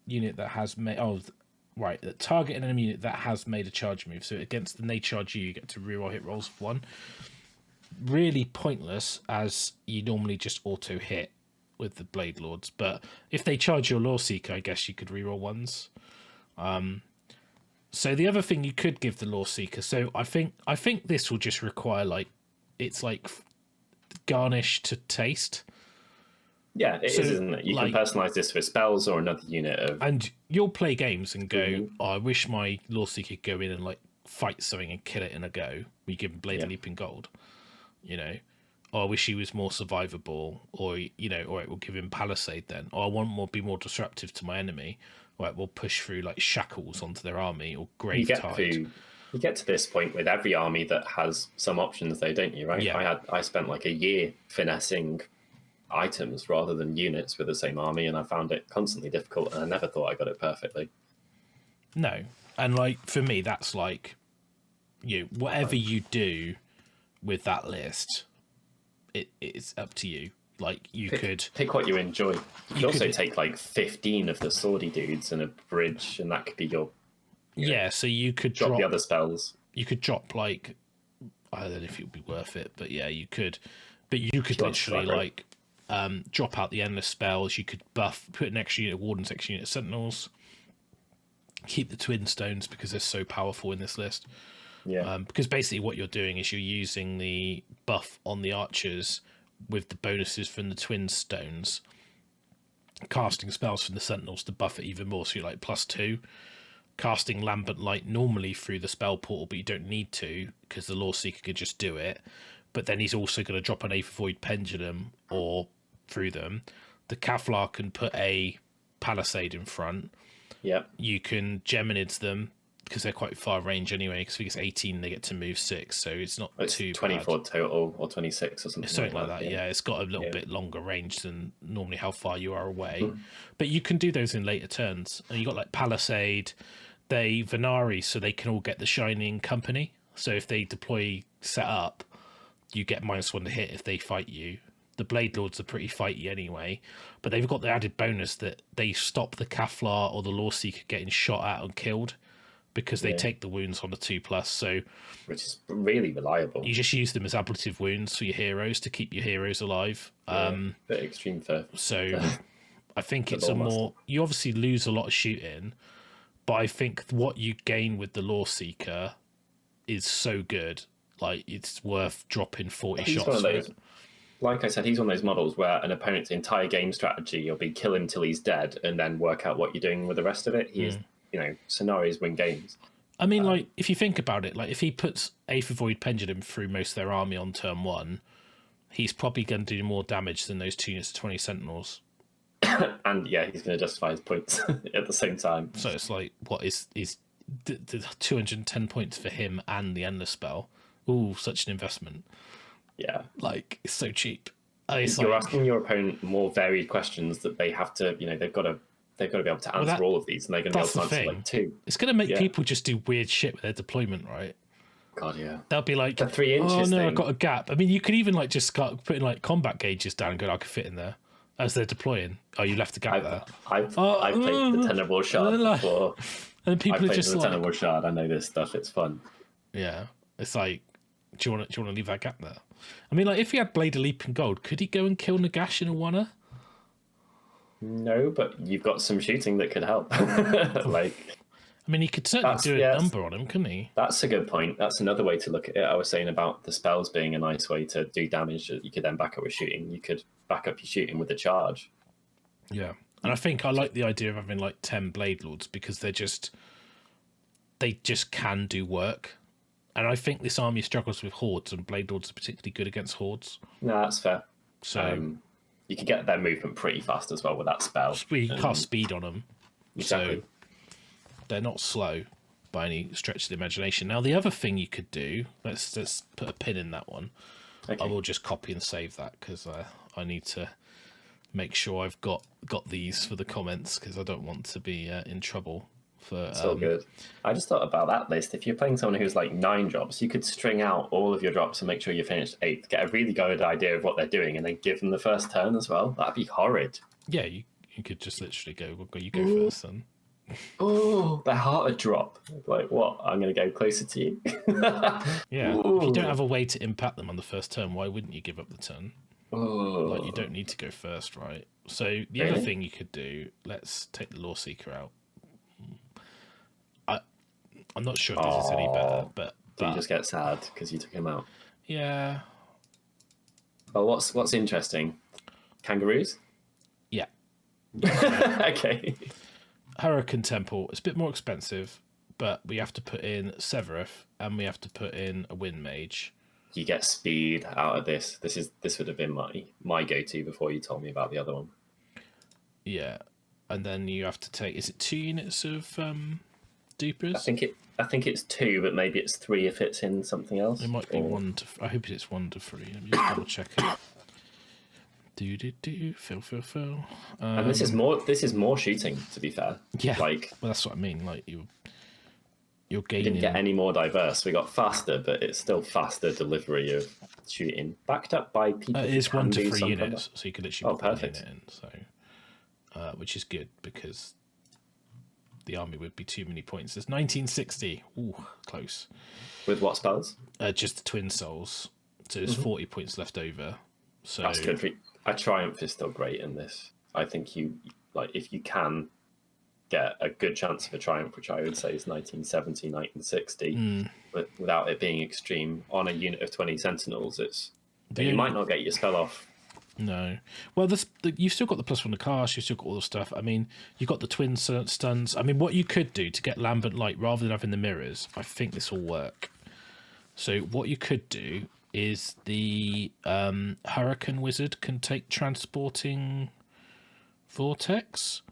Unit that has made. That target an enemy unit that has made a charge move. So against the they charge you get to reroll hit rolls of 1. Really pointless, as you normally just auto hit with the Bladelords, but if they charge your Lawseeker, I guess you could reroll 1s. So the other thing you could give the Lawseeker, so I think this will just require it's like garnish to taste.
Yeah, it is, isn't it? You can personalize this for spells or another unit of.
And you'll play games and go, I wish my Lawseeker could go in and fight something and kill it in a go. We give him Blade of Leaping Gold, Or I wish he was more survivable, or or it will give him Palisade then. Or I want be more disruptive to my enemy. Or it will push through shackles onto their army or Grave Tide.
You get to this point with every army that has some options, though, don't you? Right?
Yeah.
I spent a year finessing items rather than units with the same army, and I found it constantly difficult, and I never thought I got it perfectly.
No, and for me, that's whatever you do with that list. It's up to you. You could
pick what you enjoy. You could also take 15 of the swordy dudes and a bridge, and that could be your.
So you could
drop the other spells.
You could drop I don't know if it would be worth it, but yeah, you could. But you could literally drop out the endless spells. You could put an extra unit of Wardens, extra unit of Sentinels. Keep the Twin Stones because they're so powerful in this list.
Yeah.
Because basically what you're doing is you're using the buff on the archers with the bonuses from the Twin Stones, casting spells from the Sentinels to buff it even more. So you're +2. Casting Lambent Light normally through the spell portal, but you don't need to because the Lawseeker could just do it. but then he's also going to drop an Aether Void Pendulum or through them. The Kevlar can put a Palisade in front.
Yep.
You can Geminids them because they're quite far range anyway. Because if he gets 18, they get to move 6, so it's not too
24
bad.
Total or 26 or something
like that. Yeah, it's got a little bit longer range than normally how far you are away. But you can do those in later turns. And you got like Palisade, they Venari, so they can all get the Shining Company. So if they deploy set up, you get -1 to hit if they fight you. The Bladelords are pretty fighty anyway, but they've got the added bonus that they stop the Kevlar or the Lawseeker getting shot at and killed because they take the wounds on the 2+. So,
which is really reliable.
You just use them as ablative wounds for your heroes to keep your heroes alive.
Bit extreme for.
So, I think it's a more. You obviously lose a lot of shooting, but I think what you gain with the Lawseeker is so good. Like, it's worth dropping 40 shots for it.
Like I said, he's one of those models where an opponent's entire game strategy, you'll be kill him till he's dead and then work out what you're doing with the rest of it. He is, scenarios win games.
I mean, like, if you think about it, like, if he puts Aether Void Pendulum through most of their army on turn 1, he's probably going to do more damage than those 2 units of 20 Sentinels.
And, he's going to justify his points at the same time.
So it's like, what is the 210 points for him and the Endless Spell? Ooh, such an investment.
Yeah.
Like, it's so cheap.
You're asking your opponent more varied questions that they have to, they've got to be able to answer all of these, and they're going to be able to answer like 2.
It's going to make people just do weird shit with their deployment, right?
God, yeah.
They'll be like,
the 3 inches
oh no,
thing.
I've got a gap. I mean, you could even like just start putting like combat gauges down and go, I could fit in there as they're deploying. Oh, you left a gap there.
I've played the Tenable Shard before.
And people are just
the
like,
Tenable Shard. I know this stuff. It's fun.
Yeah, it's like, do you want to leave that gap there? I mean, like, if he had Blade of Leaping Gold, could he go and kill Nagash in a 1-er?
No, but you've got some shooting that could help. I
mean, he could certainly do a number on him, couldn't he?
That's a good point. That's another way to look at it. I was saying about the spells being a nice way to do damage that you could then back up with shooting. You could back up your shooting with a charge.
Yeah. And I think I like the idea of having like 10 Bladelords because they just can do work. And I think this army struggles with hordes, and Bladelords are particularly good against hordes.
No, that's fair.
So
you can get their movement pretty fast as well with that spell.
You cast speed on them.
Exactly.
So they're not slow by any stretch of the imagination. Now, the other thing you could do, let's put a pin in that one. Okay. I will just copy and save that because I need to make sure I've got these for the comments because I don't want to be in trouble. It's
all good. I just thought about that list. If you're playing someone who's like 9 drops, you could string out all of your drops and make sure you finished 8th, get a really good idea of what they're doing, and then give them the first turn as well. That'd be horrid.
Yeah, you could just literally go, you go first then.
Oh, they're hard to drop. Like, what? I'm going to go closer to you?
Yeah. Ooh. If you don't have a way to impact them on the first turn, why wouldn't you give up the turn?
Oh.
Like, you don't need to go first, right? So the other thing you could do, let's take the Lawseeker out. I'm not sure if this is any better, but
you just get sad because you took him out.
Yeah.
Well, what's interesting? Kangaroos?
Yeah.
Okay.
Hurakan Temple. It's a bit more expensive, but we have to put in Severeth and we have to put in a Wind Mage.
You get speed out of this. This would have been my go-to before you told me about the other one.
Yeah, and then you have to take. Is it 2 units of Dupers?
I think it's 2, but maybe it's 3 if it's in something else.
It might be 1 to. I hope it's 1 to 3. Let me just double check it. Fill.
And this is more shooting. To be fair,
yeah. Well, that's what I mean. Like you're gaining.
We didn't get any more diverse. We got faster, but it's still faster delivery of shooting, backed up by people.
It is 1 to 3 units, so you could literally put
perfect.
1 unit in. So, which is good because the army would be too many points. There's 1960. Ooh, close.
With what spells?
Just the Twin Souls. So there's 40 points left over. So
that's good. A Triumph is still great in this. I think if you can get a good chance of a Triumph, which I would say is 1970, 1960, but without it being extreme on a unit of 20 Sentinels, you might not get your spell off.
No. Well, you've still got the +1 to cast, you've still got all the stuff. I mean, you've got the twin stuns. I mean, what you could do to get Lambent Light, rather than having the mirrors, I think this will work. So what you could do is the Hurakan Wizard can take Transporting Vortex.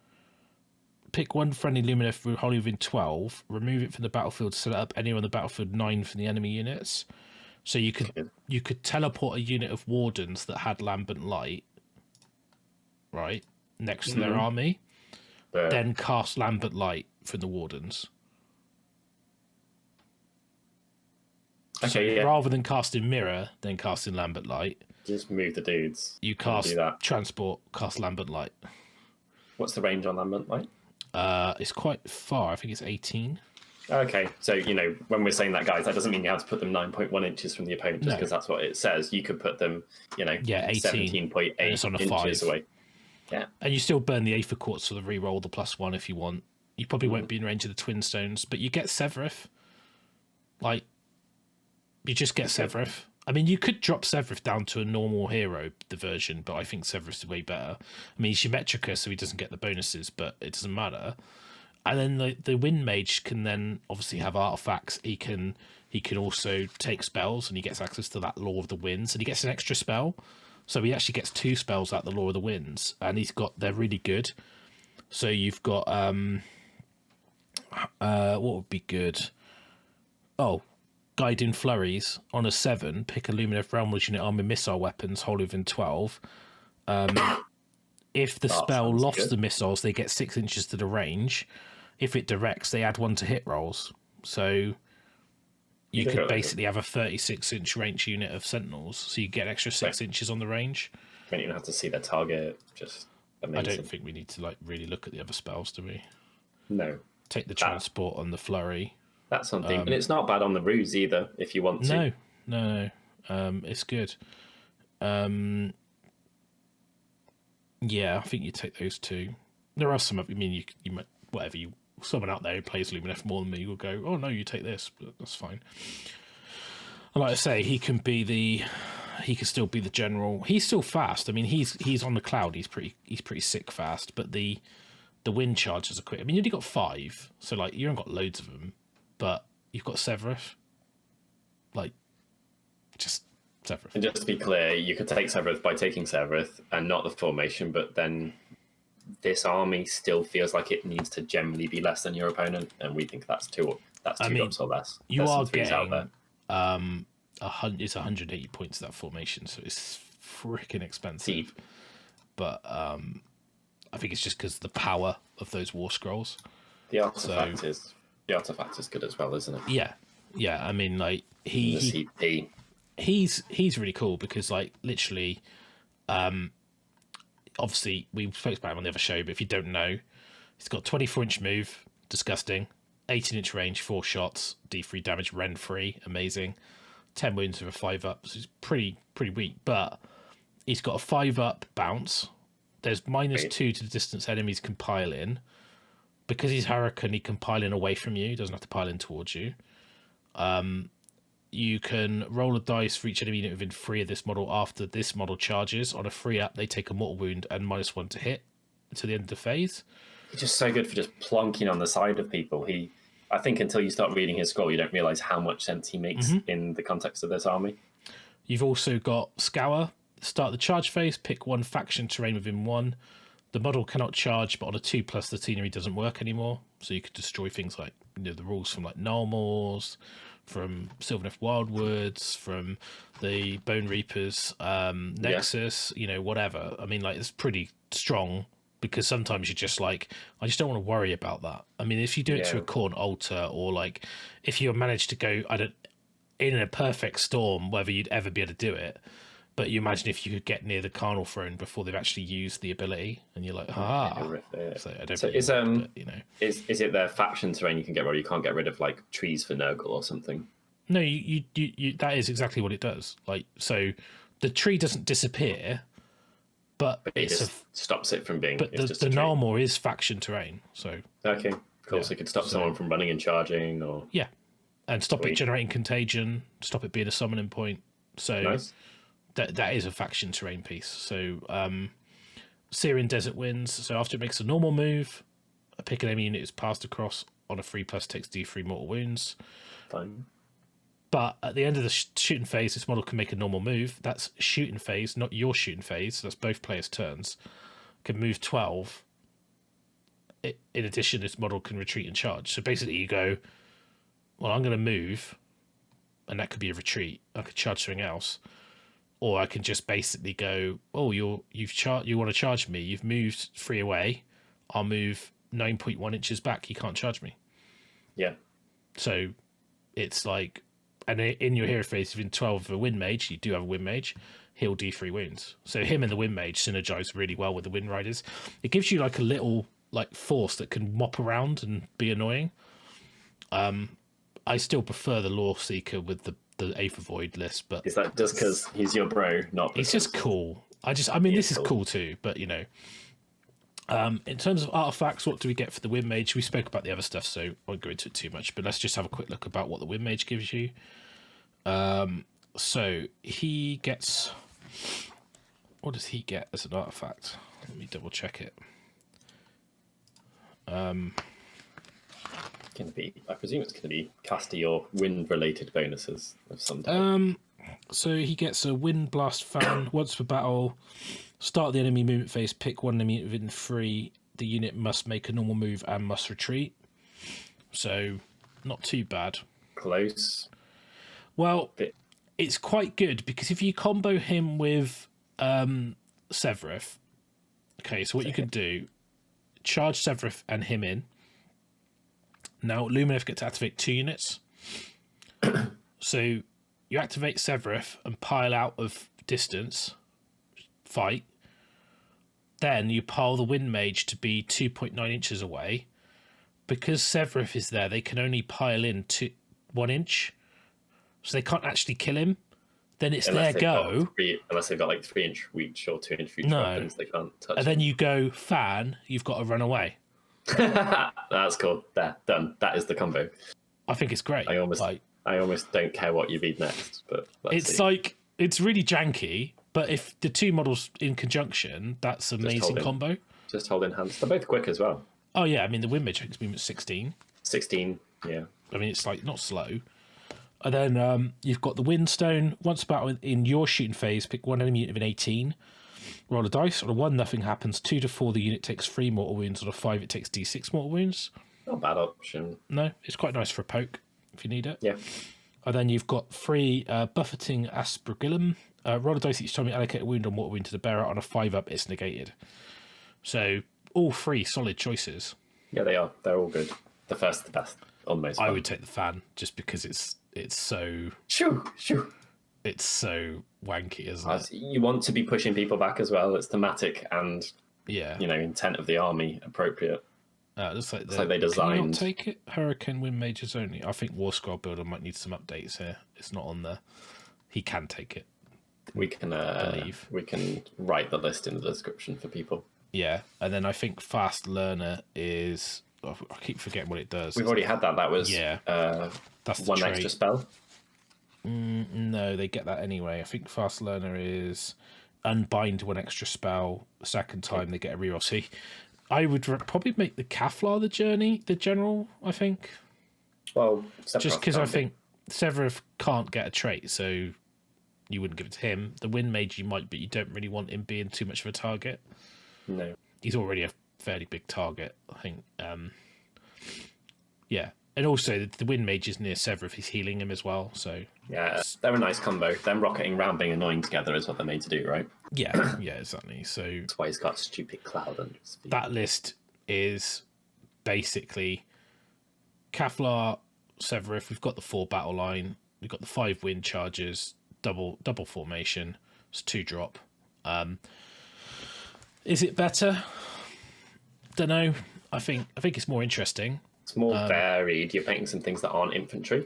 Pick one friendly Lumineth wholly within 12, remove it from the battlefield, set it up anywhere on the battlefield 9 for the enemy units. So you could teleport a unit of Wardens that had Lambent Light, right, next to their army, then cast Lambent Light from the Wardens.
Okay,
so rather than casting Mirror, then casting Lambent Light,
just move the dudes.
You cast Transport, cast Lambent Light.
What's the range on Lambent Light?
It's quite far. I think it's 18.
Okay, so, you know, when we're saying that, guys, that doesn't mean you have to put them 9.1 inches from the opponent just because that's what it says. You could put them, you know, 17.8 inches away. Yeah.
And you still burn the Aether Quartz for the reroll, the +1 if you want. You probably won't be in range of the Twin Stones, but you get Severith. Like, you just get Severith. I mean, you could drop Severith down to a normal hero, the version, but I think Severith is way better. I mean, he's Ymetrica, so he doesn't get the bonuses, but it doesn't matter. And then the Wind Mage can then obviously have artifacts. He can also take spells, and he gets access to that Law of the Winds, and he gets an extra spell. So he actually gets 2 spells out the Law of the Winds, and they're really good. So you've got what would be good? Oh, Guiding Flurries on a 7. Pick a Lumineth Realm unit armor missile weapons wholly within 12. If the spell lofts the missiles, they get 6 inches to the range. If it directs, they add 1 to hit rolls. So you could basically have a 36-inch range unit of Sentinels, so you get extra 6 inches on the range.
You don't even have to see their target. Just amazing.
I don't think we need to really look at the other spells, do we?
No.
Take the Transport on the Flurry.
That's something, and it's not bad on the Ruse either. If you want to.
No. It's good. Yeah, I think you take those 2. There are some. I mean, you might someone out there who plays Lumineth more than me will go, oh no, you take this, but that's fine. And like I say, he can still be the general. He's still fast. I mean, he's on the cloud. He's pretty sick fast. But the wind charges are quick. I mean, you only got 5, so like you haven't got loads of them, but you've got Severith. Like, just Severith.
And just to be clear, you could take Severith by taking Severith and not the formation, but then this army still feels like it needs to generally be less than your opponent, and we think that's two drops or less.
You are getting out there. It's 180 points that formation, so it's freaking expensive. But I think it's just because of the power of those War Scrolls.
The artifact is good as well, isn't it?
Yeah. I mean, like he's really cool because, like, literally, obviously we spoke about him on the other show, but if you don't know, he's got 24-inch move, disgusting, 18-inch range, 4 shots, D3 damage, rend free, amazing, 10 wounds with a 5-up, so he's pretty weak, but he's got a 5-up bounce. There's -2 to the distance enemies can pile in. Because he's Hurakan, he can pile in away from you. He doesn't have to pile in towards you. You can roll a dice for each enemy unit within 3 of this model after this model charges. On a 3-up, they take a mortal wound and -1 to hit to the end of the phase.
He's just so good for just plonking on the side of people. I think until you start reading his scroll, you don't realise how much sense he makes in the context of this army.
You've also got Scour. Start the charge phase, pick 1 faction terrain within 1. The model cannot charge, but on a 2+, the scenery doesn't work anymore. So you could destroy things like, the rules from like Nullmoors, from Sylvaneth Wildwoods, from the Bone Reapers, Nexus, whatever. I mean, like, it's pretty strong because sometimes you're just like, I just don't want to worry about that. I mean, if you do it to a Khorne altar, or like if you manage to go, in a perfect storm, whether you'd ever be able to do it. But you imagine if you could get near the Carnal Throne before they've actually used the ability, and you're like, So I don't. So
is it their faction terrain you can get rid of? You can't get rid of like trees for Nurgle or something.
No, you that is exactly what it does. Like, so the tree doesn't disappear, but
it stops it from being.
But the Nullmoor is faction terrain, so
okay, cool. So it could stop someone from running and charging, or
and stop it generating contagion, stop it being a summoning point. So. Nice. That is a faction terrain piece. So Syrian Desert Winds. So after it makes a normal move, a pick an enemy unit is passed across on a 3+, takes D3 mortal wounds.
Fine.
But at the end of the shooting phase, this model can make a normal move. That's shooting phase, not your shooting phase. So that's both players' turns. Can move 12. In addition, this model can retreat and charge. So basically, you go, well, I'm going to move, and that could be a retreat. I could charge something else, or I can just basically go, oh, you want to charge me? You've moved 3 away. I'll move 9.1 inches back. You can't charge me.
Yeah.
So it's like, and in your hero phase, if in 12 of a wind mage, you do have a wind mage, he'll D3 wounds. So him and the wind mage synergize really well with the wind riders. It gives you like a little force that can mop around and be annoying. I still prefer the Lore Seeker with the Aether Void list, but
is that just because he's your bro? Not because...
He's just cool. This is cool too, but you know. In terms of artifacts, what do we get for the Wind Mage? We spoke about the other stuff, so I won't go into it too much, but let's just have a quick look about what the Wind Mage gives you. So he gets... What does he get as an artifact? Let me double check it.
I presume it's going to be caster your wind-related bonuses of some type.
So he gets a Wind Blast Fan. Once per battle, start the enemy movement phase, pick one enemy within 3. The unit must make a normal move and must retreat. So, not too bad.
Close.
Well, it's quite good, because if you combo him with Sevireth, okay, so what you can do, charge Sevireth and him in. Now, Lumineth get to activate 2 units. So you activate Sevireth and pile out of distance, fight. Then you pile the Wind Mage to be 2.9 inches away. Because Sevireth is there, they can only pile in 1 inch. So they can't actually kill him. Then it's their go.
Unless they've got like 3-inch reach or 2-inch reach weapons, they can't touch
And then you go fan, you've got to run away.
That's cool. There, done. That is the combo.
I think it's great.
I almost don't care what you read next, but
it's really janky. But if the 2 models in conjunction, that's an amazing combo.
Just hold in hands. They're both quick as well.
Oh yeah, I mean the Wind Mage takes movement 16.
16, yeah.
I mean it's like not slow. And then you've got the Windstone. Once battle in your shooting phase, pick one enemy unit of an 18. Roll a dice. On a 1, nothing happens. 2 to 4, the unit takes 3 mortal wounds. On a 5, it takes D6 mortal wounds.
Not a bad option.
No, it's quite nice for a poke if you need it.
Yeah.
And then you've got 3 Buffeting Aspergillum. Roll a dice each time you allocate a wound or mortal wound to the bearer. On a 5-up, it's negated. So all 3 solid choices.
Yeah, they are. They're all good. The first, the best. Almost.
I would take the fan just because it's so.
Shoo.
It's so wanky, isn't it?
You want to be pushing people back as well. It's thematic and intent of the army appropriate.
Looks like
they designed.
Can you not take it? Hurricane Wind Mages only. I think Warscroll Builder might need some updates here. It's not on there. He can take it.
We can write the list in the description for people.
Yeah, and then I think Fast Learner is. I keep forgetting what it does.
We've already had that. That was
that's
one extra spell.
No, they get that anyway. I think Fast Learner is unbind 1 extra spell. The second time they get a reroll. See, I would probably make the Kaflar the general. I think.
Well,
just because I think Sevireth can't get a trait, so you wouldn't give it to him. The Wind Mage you might, but you don't really want him being too much of a target.
No,
he's already a fairly big target, I think. Yeah. And also, the Wind Mage is near Sevireth. He's healing him as well. So
yeah, they're a nice combo. Them rocketing around being annoying together is what they're made to do, right?
Yeah, exactly. So
that's why he's got stupid cloud under his feet.
That list is basically Kaflar, Sevireth. We've got the 4 battle line. We've got the 5 wind charges, double formation. It's 2 drop. Is it better? Don't know. I think it's more interesting.
It's more varied. You're painting some things that aren't infantry.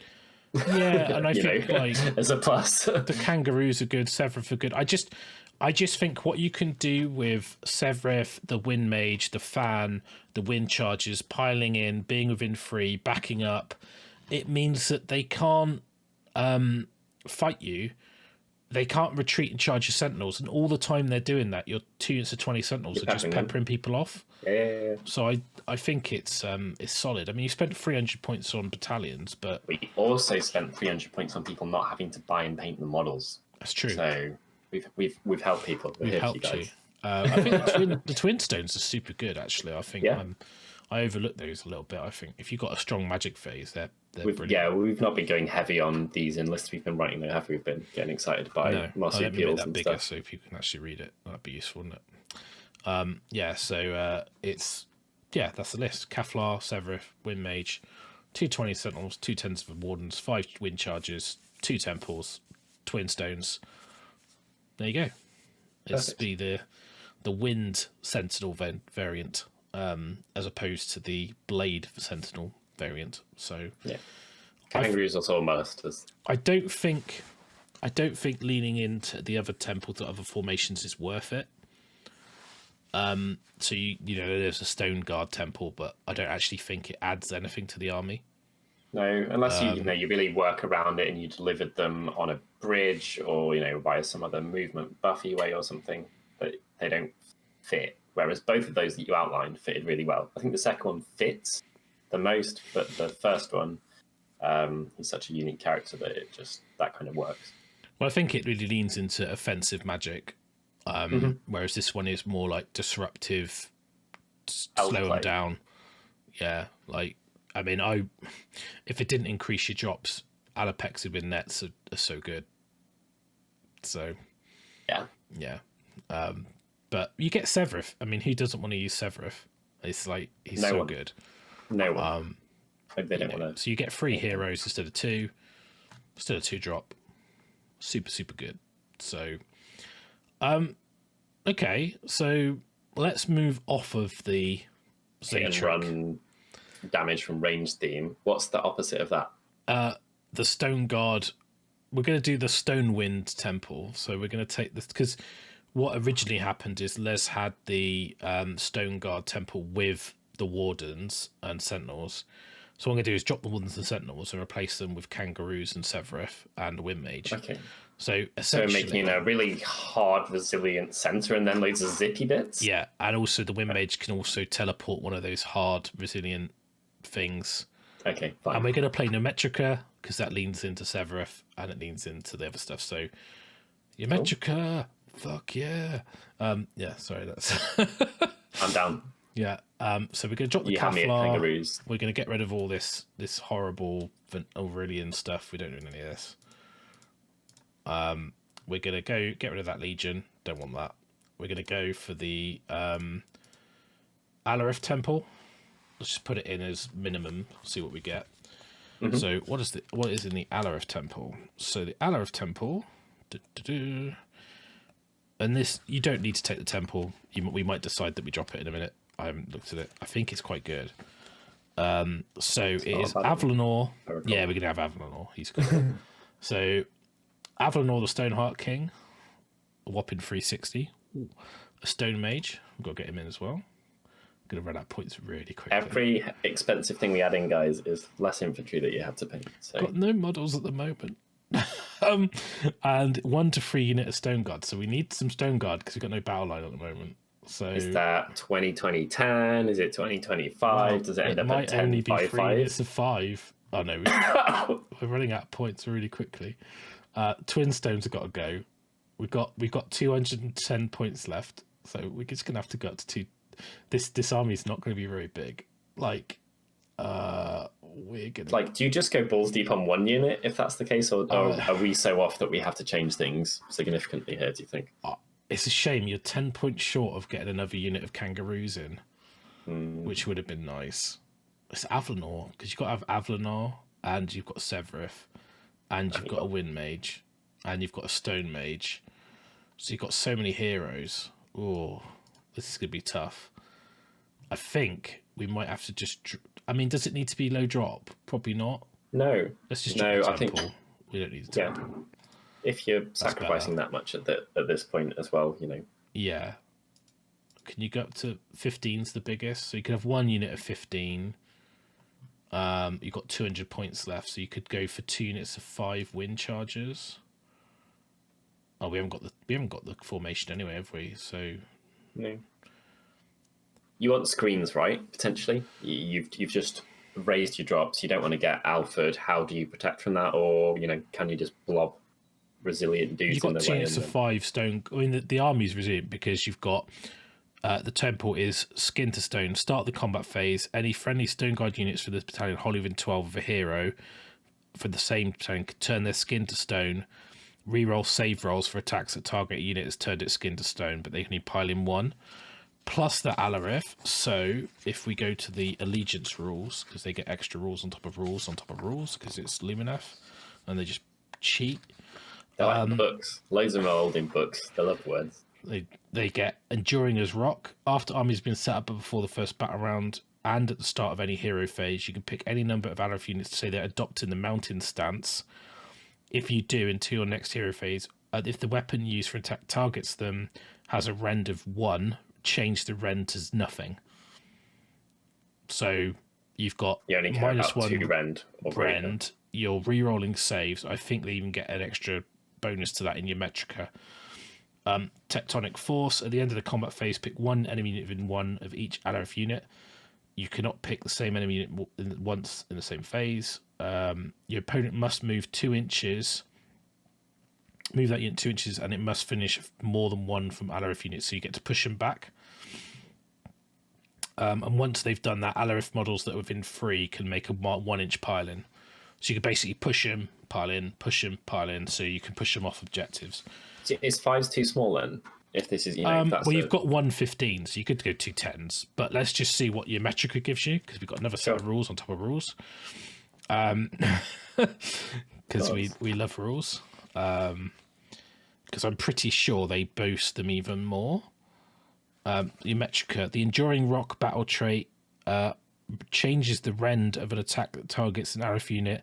Yeah, and I think
as a plus,
the kangaroos are good. Sevireth are good. I just think what you can do with Sevireth, the Wind Mage, the fan, the wind charges, piling in, being within 3, backing up, it means that they can't fight you they can't retreat and charge your Sentinels, and all the time they're doing that, your 2 units of 20 Sentinels are just peppering people off.
Yeah.
So I think it's solid. I mean, you spent 300 points on battalions, but
we also spent 300 points on people not having to buy and paint the models.
That's true.
So we've helped people.
We've helped you. I think the Twin Stones are super good, actually. I think I overlooked those a little bit. I think if you've got a strong magic phase, they're brilliant.
Yeah, we've not been going heavy on these in lists we've been writing, though, have we? We've been getting excited by marsupials and
bigger
stuff.
so people can actually read it. That'd be useful, wouldn't it? So it's that's the list. Kaflar, Severith, Wind Mage, 220 Sentinels, 2 10s of Wardens, 5 Wind Charges, 2 Temples, Twin Stones. There you go. It's be the Wind Sentinel variant, as opposed to the Blade Sentinel variant. So
Kangaroos also a must.
I don't think leaning into the other temples or other formations is worth it. So you know there's a Stone Guard temple, but I don't actually think it adds anything to the army.
No, unless you really work around it and you delivered them on a bridge or by some other movement buffy way or something, but they don't fit. Whereas both of those that you outlined fitted really well. I think the second one fits the most, but the first one, he's such a unique character that that kind of works.
Well, I think it really leans into offensive magic, whereas this one is more like disruptive, slow them down. Yeah, like I mean, if it didn't increase your drops, Alapexid with nets are so good. So yeah. But you get Severith. I mean, who doesn't want to use Severith? It's like he's so good.
No one. They don't want to.
So you get 3 heroes instead of 2. Still a 2 drop. Super, super good. So, okay. So let's move off of the Zaitrec.
Run damage from range theme. What's the opposite of that?
The Stone Guard. We're going to do the Stone Wind Temple. So we're going to take this because what originally happened is Les had the Stone Guard Temple with the Wardens and Sentinels. So what I'm going to do is drop the Wardens and Sentinels and replace them with Kangaroos and Severith and Wind Mage.
Okay.
So essentially,
making a really hard, resilient center and then loads of zippy bits.
Yeah, and also the Wind Mage can also teleport one of those hard, resilient things.
Okay, fine.
And we're going to play Ymetrica because that leans into Severith and it leans into the other stuff. So Ymetrica, fuck yeah. Sorry, that's...
I'm down.
Yeah. So we're going to drop the Kaflar. We're going to get rid of all this horrible Aurelian stuff. We don't need any of this. We're going to get rid of that Legion. Don't want that. We're going to go for the Alarith Temple. Let's just put it in as minimum. See what we get. Mm-hmm. So what is in the Alarith Temple? So the Alarith Temple, and this you don't need to take the temple. We might decide that we drop it in a minute. I haven't looked at it. I think it's quite good. So it is Avalanor. Yeah, we're gonna have Avalanor. He's good. So Avalanor, the Stoneheart King, a whopping 360. Ooh. A Stone Mage. We've got to get him in as well. Going to run out points really quickly.
Every expensive thing we add in, guys, is less infantry that you have to pay. So.
Got no models at the moment. And 1 to 3 unit of Stone Guard. So we need some Stone Guard because we've got no battle line at the moment. So
is that 2020-10? Is it 2025? Well, does it end up at 10-5-5?
It's a 5. Oh no, we're running out of points really quickly. Twin Stones have got to go. We've got 210 points left, so we're just gonna have to go up to 2. This army's not going to be very big. Like, we're gonna
do you just go balls deep on 1 unit if that's the case, or are we so off that we have to change things significantly here? Do you think?
It's a shame you're 10 points short of getting another unit of Kangaroos in, which would have been nice. It's Avalanor because you've got to have Avalanor and you've got Severith and you've got a Wind Mage and you've got a Stone Mage, so you've got so many heroes. Oh, this is going to be tough. I think we might have to just... I mean, does it need to be low drop? Probably not.
No.
Let's just drop the temple. I think... We don't need to.
Yeah. If you're sacrificing that much at this point as well,
Yeah. Can you go up to 15's the biggest? So you could have 1 unit of 15. You've got 200 points left, so you could go for 2 units of 5 wind charges. Oh, we haven't got the formation anyway, have we? So
no. You want screens, right? Potentially, you've just raised your drops. You don't want to get alphaed. How do you protect from that? Or can you just blob resilient dudes?
You've got
in the
2
way
units of 5 stone. I mean, the army's resilient because you've got the temple is skin to stone. Start the combat phase. Any friendly stone guard units for this battalion holding within 12 of a hero for the same battalion can turn their skin to stone. Reroll save rolls for attacks that target a unit has turned its skin to stone, but they can only pile in 1. Plus the Alarith. So if we go to the allegiance rules, because they get extra rules on top of rules on top of rules, because it's Lumineth, and they just cheat.
They're like books. Loads of them are old in books. They love words.
They get enduring as rock. After army's been set up before the first battle round and at the start of any hero phase, you can pick any number of Alarith units to say they're adopting the mountain stance. If you do, into your next hero phase, if the weapon used for attack targets them has a rend of 1, change the rend to nothing. So you've got
you only care about -1 rend.
You're re-rolling saves. I think they even get an extra bonus to that in Ymetrica. Tectonic Force. At the end of the combat phase, pick 1 enemy unit within 1 of each Alarith unit. You cannot pick the same enemy unit once in the same phase. Your opponent must move 2 inches. Move that unit 2 inches, and it must finish more than 1 from Alarith units, so you get to push them back. And once they've done that, Alarith models that are within 3 can make a 1-inch pile in. So you can basically push them, pile in, push them, pile in, so you can push them off objectives.
Is 5s too small then? If this is,
you've got 115, so you could go 2 10s. But let's just see what your Ymetrica gives you, because we've got another set of rules on top of rules. Because we love rules. Because I'm pretty sure they boost them even more. Ymetrica, the Enduring Rock battle trait changes the rend of an attack that targets an Alarith unit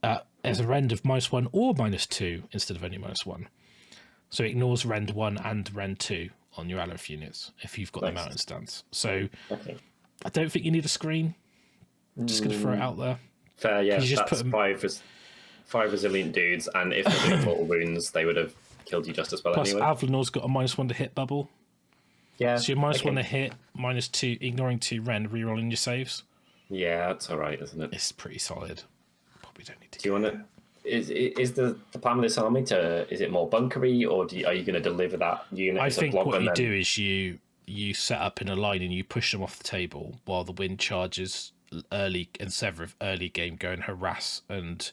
as a rend of -1 or -2 instead of only -1. So it ignores rend 1 and rend 2 on your Alarith units if you've got the mountain stance. So I don't think you need a screen. I'm just going to throw it out there.
Fair, yeah. That's 5 resilient dudes, and if they're doing mortal wounds, they would have killed you just as well.
Plus,
anyway.
Avlanor's got a -1 to hit bubble.
Yeah.
So you're -1 to hit, -2, ignoring 2 rend, rerolling your saves.
Yeah, that's all right, isn't it?
It's pretty solid. Probably don't need to.
Do you want to? Is the plan with this army is it more bunkery, or are you going to deliver that unit?
I think what you do is you set up in a line and you push them off the table while the wind charges early and sever early game, go and harass and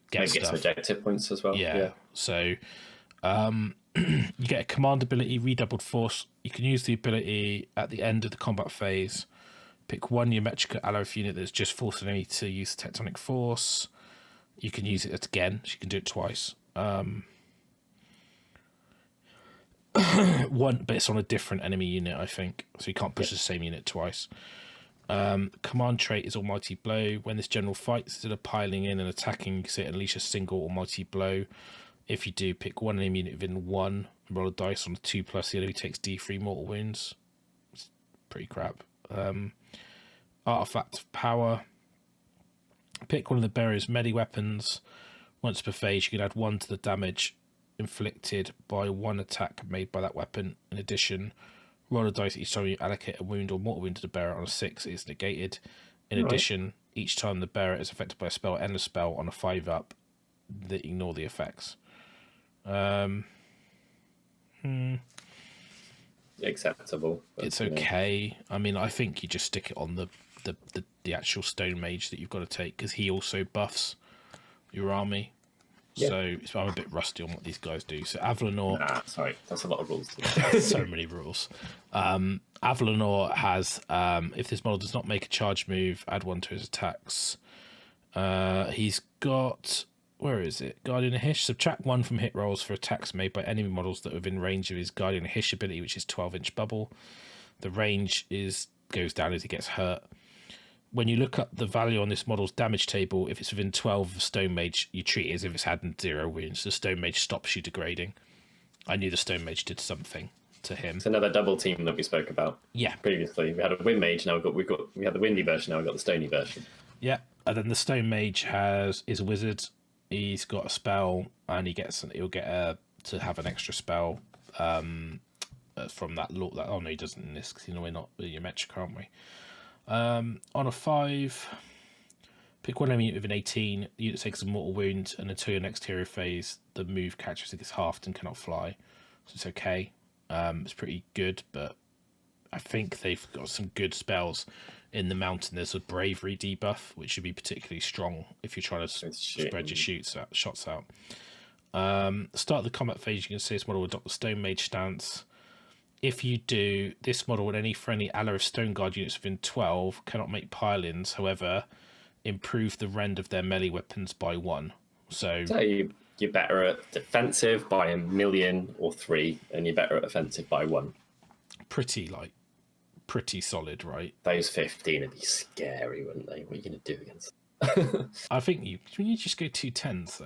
get
some objective points as well. Yeah.
So you get a command ability, redoubled force. You can use the ability at the end of the combat phase. Pick 1 Ymetrica Alarith unit that's just forced an enemy to use the Tectonic Force. You can use it again. So you can do it twice. One, but it's on a different enemy unit, I think. So you can't push the same unit twice. Command trait is Almighty Blow. When this general fights, instead of piling in and attacking, you can say unleash a single Almighty Blow. If you do, pick 1 enemy unit within 1 and roll a dice on a 2+. The enemy takes D3 mortal wounds. It's pretty crap. Artifact of Power. Pick one of the bearer's melee weapons. Once per phase, you can add 1 to the damage inflicted by 1 attack made by that weapon. In addition, roll a dice each time you allocate a wound or mortal wound to the bearer. On a 6, it is negated. In addition, each time the bearer is affected by a spell, end a spell on a 5-up, they ignore the effects.
Acceptable.
It's okay. I mean, I think you just stick it on the actual stone mage that you've got to take, because he also buffs your army. Yeah. So I'm a bit rusty on what these guys do. So Avlanor...
sorry, that's a lot of rules.
So many rules. Avlanor has, if this model does not make a charge move, add 1 to his attacks. He's got... Where is it? Guardian of Hish. Subtract 1 from hit rolls for attacks made by enemy models that are within range of his Guardian of Hish ability, which is 12-inch bubble. The range goes down as he gets hurt. When you look up the value on this model's damage table, if it's within 12 of Stone Mage, you treat it as if it's had 0 wounds. The Stone Mage stops you degrading. I knew the Stone Mage did something to him.
It's another double team that we spoke about.
Yeah.
Previously, we had a Wind Mage. Now we had the Windy version. Now we've got the Stony version.
Yeah, and then the Stone Mage is a wizard. He's got a spell, and he'll get to have an extra spell from that law. That, oh no, he doesn't in this, because we're not Ymetrica, aren't we? On a 5, pick one enemy unit with an 18. The unit takes a mortal wound, and until your next hero phase, the move characteristic is halved and cannot fly. So it's okay. It's pretty good, but I think they've got some good spells in the mountain. There's a bravery debuff, which should be particularly strong if you're trying to spread your shots out. Start of the combat phase, you can see this model will adopt the Stone Mage stance. If you do, this model with any friendly Alarith Stone Guard units within 12 cannot make pile-ins, however, improve the rend of their melee weapons by 1. So
you're better at defensive by 1,000,000 or 3, and you're better at offensive by 1.
Pretty solid, right?
Those 15 would be scary, wouldn't they? What are you going to do against
I think you just go 2 10s, though.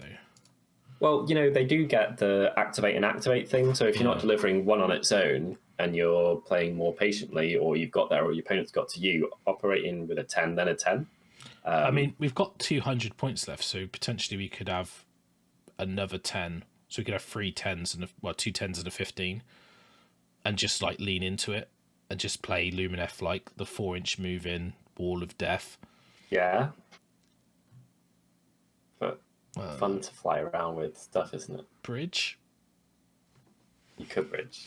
Well, they do get the activate and activate thing, so if you're not delivering one on its own, and you're playing more patiently, or you've got there, or your opponent's got to you, operating with a 10, then a 10.
I mean, we've got 200 points left, so potentially we could have another 10. So we could have 3 10s and 2 10s and a 15, and just like lean into it and just play Lumineth like the 4-inch move in Wall of Death.
Yeah, but fun to fly around with stuff, isn't it?
Bridge.
You could bridge.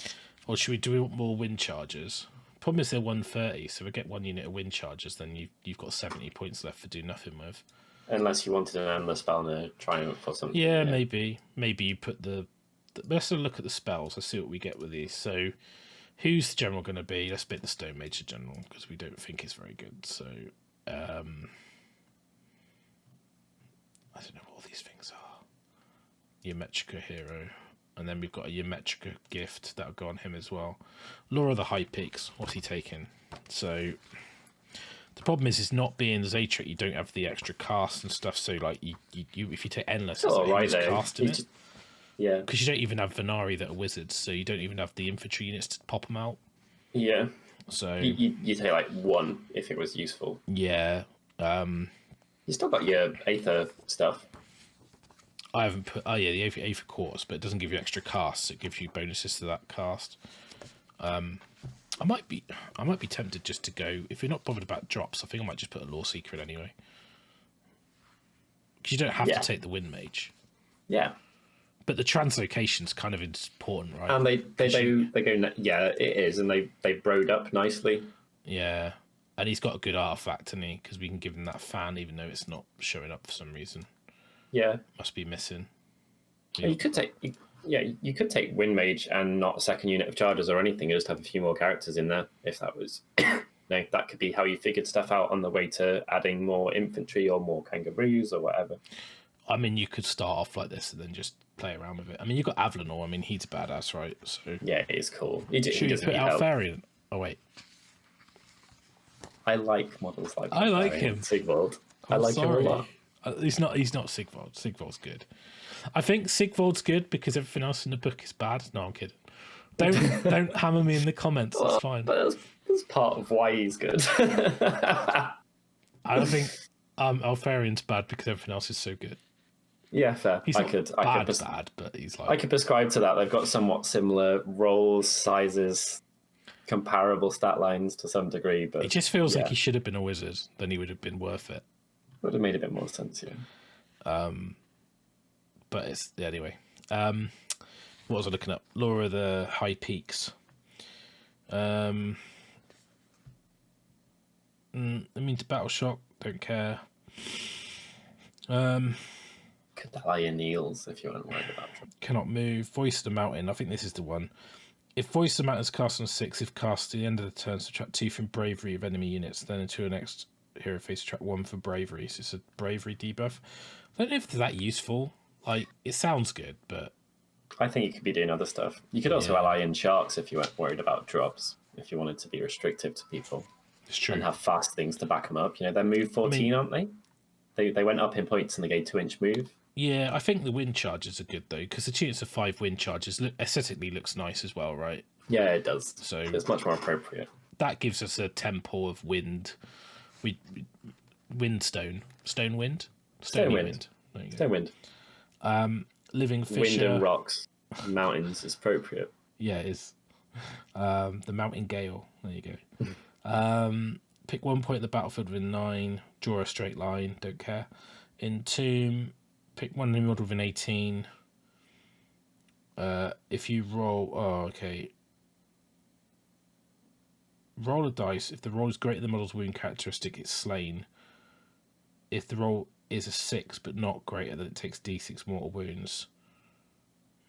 Or should we do more wind charges? Problem is they're 130, so if I get one unit of wind charges, then you've got 70 points left to do nothing with.
Unless you wanted an endless spell and a triumph or something.
Yeah, maybe you put the let's have a look at the spells. Let's see what we get with these. So, who's the general going to be? Let's pick the Stone Mage general, because we don't think it's very good. So, I don't know what all these things are. Ymetrica hero. And then we've got a Ymetrica gift that'll go on him as well. Law of the High Peaks. What's he taking? So the problem is not being Zaitrec. You don't have the extra cast and stuff. So like you if you take endless,
it's all right there.
Casting it.
Yeah,
because you don't even have Venari that are wizards, so you don't even have the infantry units to pop them out.
Yeah.
So
you take like 1 if it was useful.
Yeah.
You still got your Aether stuff.
I haven't put. Oh yeah, the Aether Quartz, but it doesn't give you extra casts. It gives you bonuses to that cast. I might be tempted just to go, if you're not bothered about drops. I think I might just put a Law Secret anyway, because you don't have to take the Wind Mage.
Yeah.
But the translocation's kind of important, right?
And they go. Yeah, it is, and they broed up nicely.
Yeah, and he's got a good artifact, hasn't he? Because we can give him that fan, even though it's not showing up for some reason.
Yeah,
must be missing.
Yeah. You could take. You could take Wind Mage and not a second unit of chargers or anything. You just have a few more characters in there. If that was, that could be how you figured stuff out on the way to adding more infantry or more kangaroos or whatever.
I mean, you could start off like this and then just play around with it. I mean, you've got Avalanor. I mean, he's a badass, right? So
yeah, it is cool.
Should you put Alfarian? Oh wait,
I like models like
I like him.
Sigvald. I like him a lot.
He's not Sigvald. Sigvald's good. I think Sigvald's good because everything else in the book is bad. No, I'm kidding. Don't hammer me in the comments. That's fine.
But that's part of why he's good.
I don't think Alfarian's bad because everything else is so good.
Yeah, fair.
He's bad, but he's like.
I could prescribe to that. They've got somewhat similar roles, sizes, comparable stat lines to some degree, but
it just feels like he should have been a wizard. Then he would have been worth it.
Would have made a bit more sense, yeah.
But it's anyway. What was I looking up? Law of the High Peaks. I mean, to Battle Shock, don't care.
Could ally in Eels if you weren't worried about them.
Cannot move. Voice of the Mountain. I think this is the one. If Voice of the Mountain is cast on 6, if cast at the end of the turn, subtract 2 from bravery of enemy units, then until the next hero phase, subtract 1 for bravery. So it's a bravery debuff. I don't know if it's that useful. Like, it sounds good, but
I think you could be doing other stuff. You could also ally in Sharks if you weren't worried about drops. If you wanted to be restrictive to people.
It's true.
And have fast things to back them up. They're move 14, aren't they? They went up in points and they gave 2-inch move.
Yeah, I think the wind charges are good though, because the chance of 5 wind charges aesthetically looks nice as well, right?
Yeah, it does.
So
it's much more appropriate.
That gives us a tempo of wind. Windstone, stone wind,
Stone wind. Stone wind.
Living Fisher.
Wind and rocks. mountains is appropriate.
Yeah, it is. The Mountain Gale. There you go. Pick 1 point at the battlefield within 9. Draw a straight line. Don't care. Entomb. Pick one enemy model within 18. If you roll... Oh, okay. Roll a dice. If the roll is greater than the model's wound characteristic, it's slain. If the roll is a 6 but not greater, then it takes d6 mortal wounds.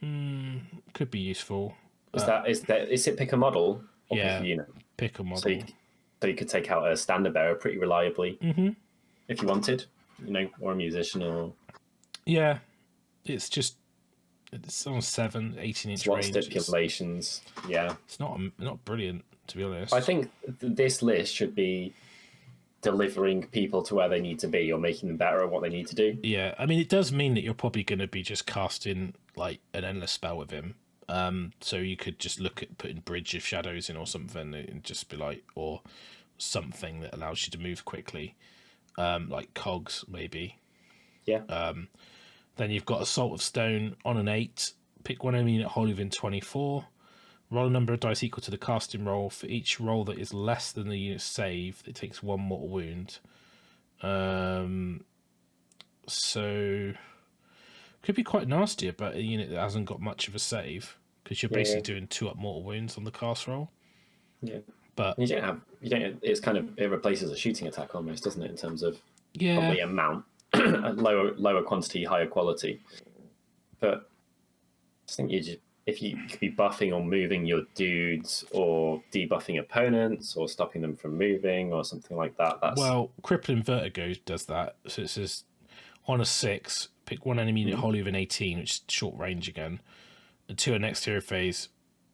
Could be useful.
Is it pick a model? Or
Yeah,
pick a unit?
pick a model.
So you could take out a standard bearer pretty reliably if you wanted, or a musician or...
Yeah, it's on 7, 18-inch range.
Stipulations, yeah.
It's not brilliant, to be honest.
I think this list should be delivering people to where they need to be or making them better at what they need to do.
Yeah, I mean, it does mean that you're probably going to be just casting like an endless spell with him. So you could just look at putting Bridge of Shadows in or something and just be like, or something that allows you to move quickly, like Cogs maybe.
Yeah.
Then you've got Assault of Stone on an 8. Pick one enemy unit wholly within 24. Roll a number of dice equal to the casting roll. For each roll that is less than the unit's save, it takes 1 mortal wound. So could be quite nasty about a unit that hasn't got much of a save, because you're basically doing 2 up mortal wounds on the cast roll.
Yeah,
but
you don't. It's kind of, it replaces a shooting attack almost, doesn't it? In terms of probably amount, a lower quantity, higher quality. But I think if you could be buffing or moving your dudes, or debuffing opponents, or stopping them from moving, or something like that.
Well, Crippling Vertigo does that. So it says on a 6, pick one enemy unit wholly within 18, which is short range again. And 2 an exterior phase.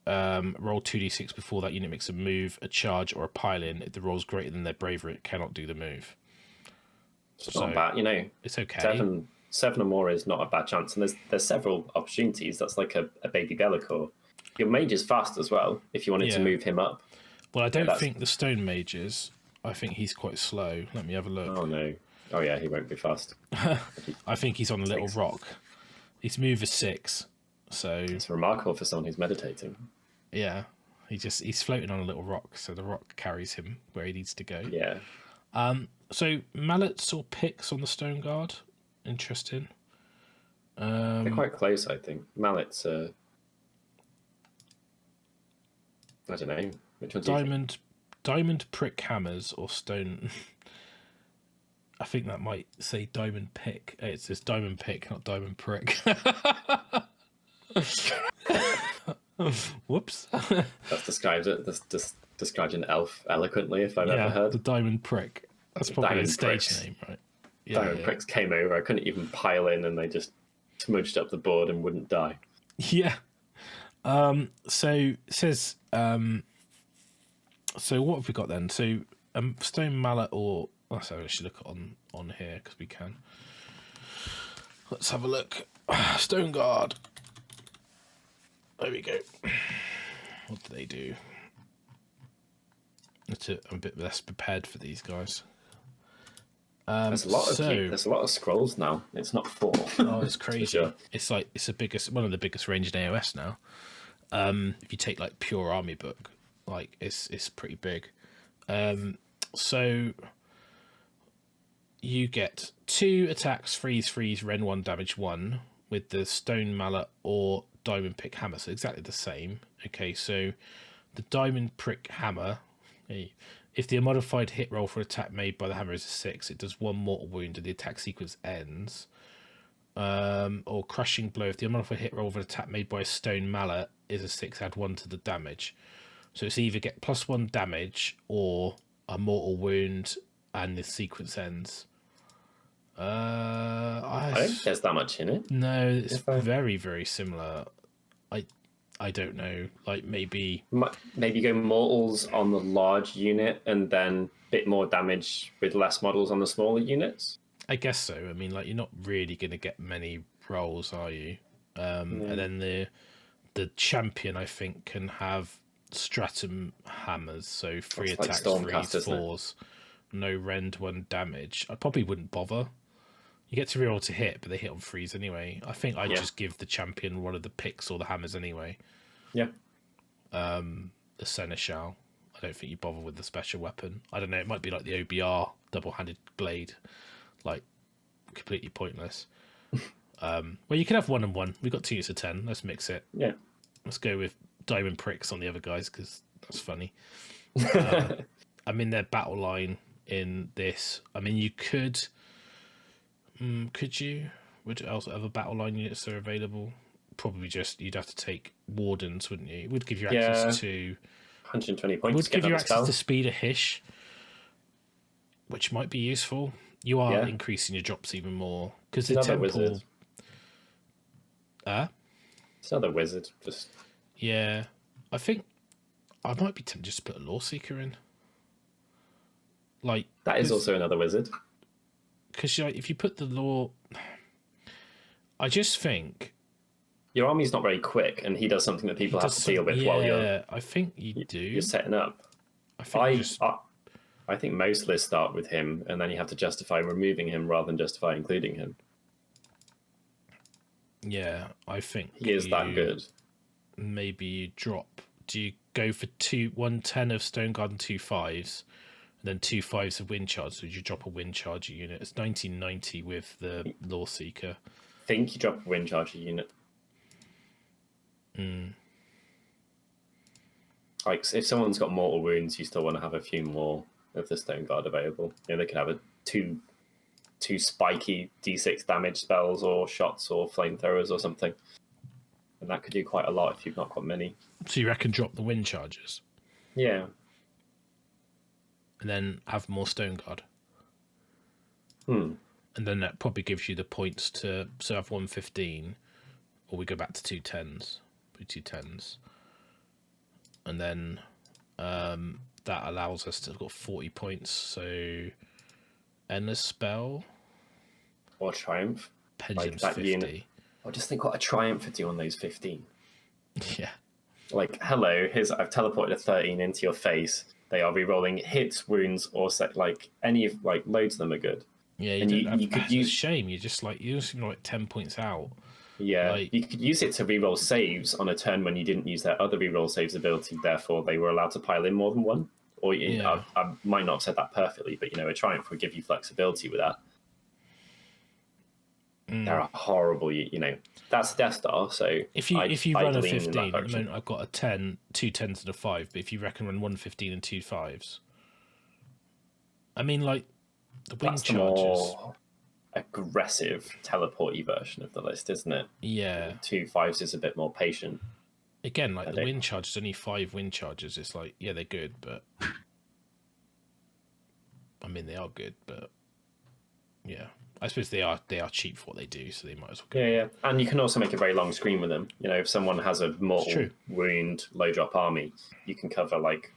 Roll 2d6 before that unit makes a move, a charge, or a pile-in. If the roll is greater than their bravery, it cannot do the move.
It's not bad,
It's okay.
7 or more is not a bad chance, and there's several opportunities. That's like a baby Be'lakor. Your mage is fast as well if you wanted to move him up.
Well, I don't think the stone mage is. I think he's quite slow. Let me have a look.
Oh no. Oh yeah, he won't be fast.
I think he's on a little rock. His move is 6, so
it's remarkable for someone who's meditating.
Yeah, he's floating on a little rock, so the rock carries him where he needs to go.
Yeah.
So mallets or picks on the stone guard. Interesting.
They're quite close, I think. Mallets I don't know. Which one's
diamond prick hammers or stone. I think that might say diamond pick. It says diamond pick, not diamond prick. Whoops.
That describes it. This describes an elf eloquently, if I've ever heard.
The diamond prick. That's probably
Diamond
a stage
pricks.
name, right?
Diamond pricks came over. I couldn't even pile in, and they just smudged up the board and wouldn't die.
Yeah. So it says. So what have we got then? So stone mallet or sorry, I should look on here because we can. Let's have a look. Stone guard. There we go. What do they do? I'm a bit less prepared for these guys.
There's a lot of scrolls now. It's not 4.
Oh, it's crazy.
Sure.
It's like one of the biggest range in AOS now. If you take like pure army book, like it's pretty big. So you get 2 attacks, freeze, rend 1, damage 1 with the stone mallet or diamond pick hammer. So exactly the same. Okay, so the diamond prick hammer. If the unmodified hit roll for an attack made by the hammer is a 6, it does 1 mortal wound and the attack sequence ends. Or crushing blow. If the unmodified hit roll of an attack made by a stone mallet is a 6, add 1 to the damage. So it's either get +1 damage or a mortal wound and the sequence ends.
I don't think there's that much in it.
No, it's very, very similar. I don't know. Like maybe
go mortals on the large unit and then a bit more damage with less models on the smaller units.
I guess so. I mean, like you're not really going to get many rolls, are you? And then the champion, I think, can have stratum hammers, so 3 attacks,
like Stormcast,
3 4s, no rend 1 damage. I probably wouldn't bother. You get to reroll to hit, but they hit on freeze anyway. I think I'd just give the champion one of the picks or the hammers anyway.
Yeah.
The Seneschal. I don't think you bother with the special weapon. I don't know. It might be like the OBR double-handed blade, like completely pointless. Well, you can have 1 and 1. We've got 2 units of 10. Let's mix it.
Yeah.
Let's go with diamond pricks on the other guys because that's funny. I'm in their battle line in this. I mean, you could. Could you? Would else other battle line units that are available? Probably just you'd have to take wardens, wouldn't you? It would give you access to
120 points.
Would give you access to speed a hish, which might be useful. You are increasing your drops even more because the temple.
Wizard. It's another wizard. Just
I think I might be tempted just to put a Law Seeker in. Like
that is also another wizard.
Because if you put the law, I just think
your army's not very quick, and he does something that people have to deal with while you're.
I think you do.
You're setting up. I think most lists start with him, and then you have to justify removing him rather than justify including him.
Yeah, I think
he is that good.
Maybe you drop. Do you go for 1 10 of Stone Guard and 2 5s? Then 2 5s of Wind Charge, so you drop a Wind Charger unit. It's 1990 with the Law Seeker.
I think you drop a Wind Charger unit. Like, if someone's got mortal wounds, you still want to have a few more of the Stone Guard available. You know, they could have two spiky D6 damage spells or shots or flamethrowers or something. And that could do quite a lot if you've not got many.
So you reckon drop the Wind Chargers?
Yeah.
And then have more Stone Guard.
And
then that probably gives you the points to have 115, or we go back to 2 10s. 2 10s. And then that allows us to have got 40 points. So Endless Spell.
Or Triumph.
Pendulum's like 50. Unit.
I just think what a Triumph would do on those 15.
Yeah.
Like, hello, I've teleported a 13 into your face. They are re-rolling hits, wounds, or loads of them are good.
Yeah, you could use. Shame you're just like 10 points out.
Yeah, you could use it to re-roll saves on a turn when you didn't use their other re-roll saves ability. Therefore, they were allowed to pile in more than one. Or I might not have said that perfectly, but a Triumph would give you flexibility with that. They're horrible. That's Death Star. So
if you run a 15, at the moment I've got a 10, 2 10s and a 5. But if you reckon run 1 15 and 2 5s, I mean, like the Wind Chargers.
More aggressive teleport-y version of the list, isn't it?
Yeah.
2 5s is a bit more patient.
Again, like the Wind Chargers, only 5 Wind Chargers. It's like, yeah, they're good, but I mean, they are good, but yeah, I suppose they are cheap for what they do, so they might as well go.
Yeah. And you can also make a very long screen with them. If someone has a mortal wound, low drop army, you can cover like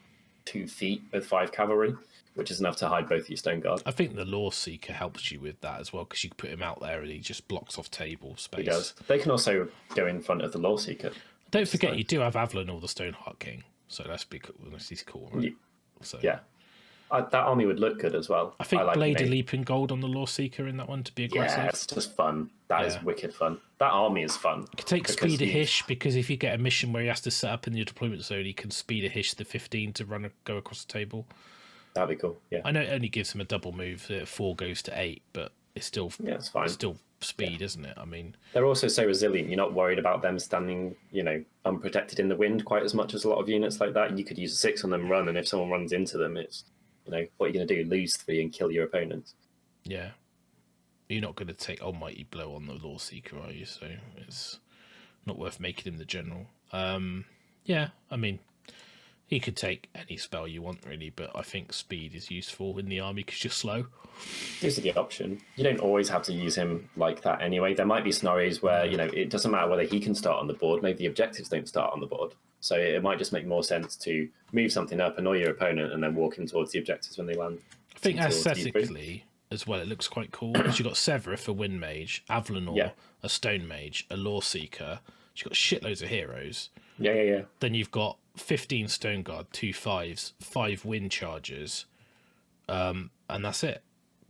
2 feet with 5 cavalry, which is enough to hide both your Stone Guard.
I think the Law Seeker helps you with that as well, because you can put him out there and he just blocks off table space.
He does. They can also go in front of the Law Seeker.
Don't forget, you do have Avalon or the Stoneheart King, so that's cool, right? So
yeah. That army would look good as well.
I think Blade of Leaping Gold on the Law Seeker in that one to be aggressive.
Yeah, it's just fun. That is wicked fun. That army is fun.
You can take Speed a Hish, because if you get a mission where he has to set up in your deployment zone, he can Speed a Hish the 15 to go across the table.
That'd be cool, yeah.
I know it only gives him a double move, 4 goes to 8, but it's still
it's fine.
It's still speed, isn't it? I mean,
they're also so resilient. You're not worried about them standing, unprotected in the wind quite as much as a lot of units like that. You could use a 6 on them run, and if someone runs into them, it's what are you going to do? Lose 3 and kill your opponents?
Yeah, you're not going to take Almighty Blow on the Law Seeker, are you? So it's not worth making him the general. Yeah, I mean, he could take any spell you want, really, but I think speed is useful in the army because you're slow.
Gives you the option. You don't always have to use him like that anyway. There might be scenarios where, it doesn't matter whether he can start on the board. Maybe the objectives don't start on the board. So it might just make more sense to move something up, annoy your opponent, and then walk him towards the objectives when they land.
I think aesthetically as well, it looks quite cool. Because you've got Severith, a Wind Mage, Avalanor, a Stone Mage, a Law Seeker. You've got shitloads of heroes.
Yeah.
Then you've got 15 Stone Guard, 2 5s, 5 Wind Chargers, and that's it.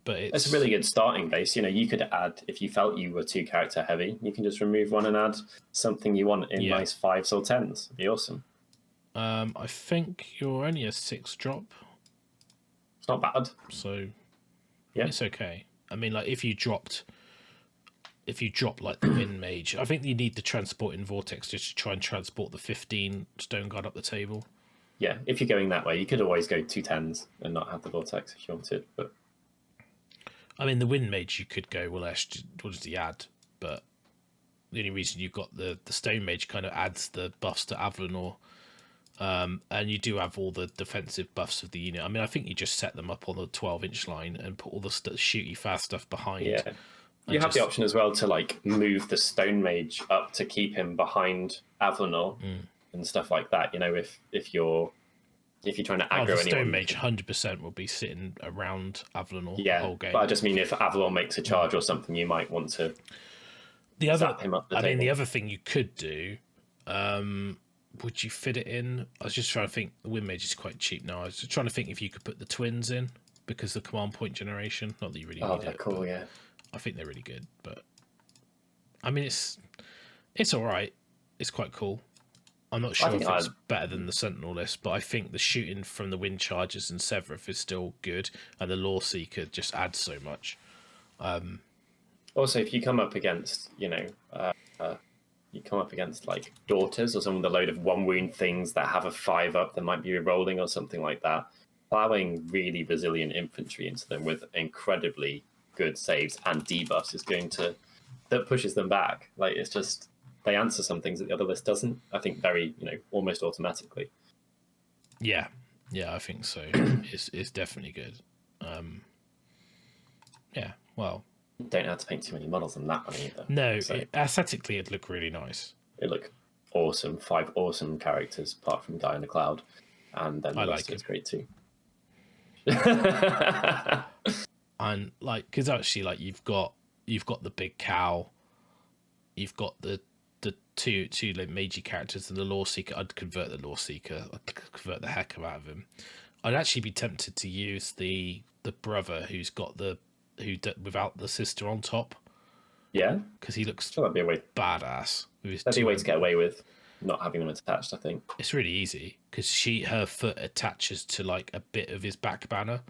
but
it's a really good starting base. You know, you could add, if you felt you were 2 character heavy, you can just remove one and add something you want in nice 5s or 10s. It'd be awesome.
I think you're only a 6 drop.
It's not bad.
So yeah, it's okay. I mean, like if you drop like the Wind Mage, I think you need the transport in Vortex just to try and transport the 15 Stone Guard up the table.
Yeah, if you're going that way, you could always go 2 10s and not have the Vortex if you wanted. But
I mean, the Wind Mage, you could go, well, what does he add? But the only reason you've got the Stone Mage kind of adds the buffs to Avalanor. And you do have all the defensive buffs of the unit. I mean, I think you just set them up on the 12-inch line and put all the shooty fast stuff behind.
Yeah. You have the option as well to like move the Stone Mage up to keep him behind Avalanor and stuff like that. You know, if you're trying to aggro
the
anyone,
Stone Mage 100% will be sitting around Avalanor the whole game.
But I just mean if Avalanor makes a charge or something, you might want to zap him up the table.
mean, the other thing you could do, would you fit it in? I was just trying to think. The Wind Mage is quite cheap now. I was just trying to think if you could put the twins in because the command point generation. Not that you really need it.
Cool, yeah.
I think they're really good, but I mean, it's all right. It's quite cool. I'm not sure if it's better than the Sentinel list, but I think the shooting from the Wind Chargers and Severeth is still good, and the Law Seeker just adds so much.
Also, if you come up against, you come up against like Daughters or some of the load of 1 wound things that have a 5 up that might be re-rolling or something like that, plowing really resilient infantry into them with incredibly good saves and debuffs is that pushes them back. Like, it's just, they answer some things that the other list doesn't, I think, very, almost automatically.
Yeah, I think so. It's definitely good. Yeah, well,
you don't have to paint too many models on that one either.
No, aesthetically it'd look really nice.
It'd look awesome. 5 awesome characters apart from Guy in the Cloud, and then the rest is great too.
And like, because actually, like, you've got the big cow, you've got the two like major characters, and the Law Seeker. I'd convert the Law Seeker. I'd convert the heck out of him. I'd actually be tempted to use the brother who's got without the sister on top.
Yeah,
because he looks
that'd be a way
badass.
That'd be a way to get away with not having them attached. I think
it's really easy because her foot attaches to like a bit of his back banner.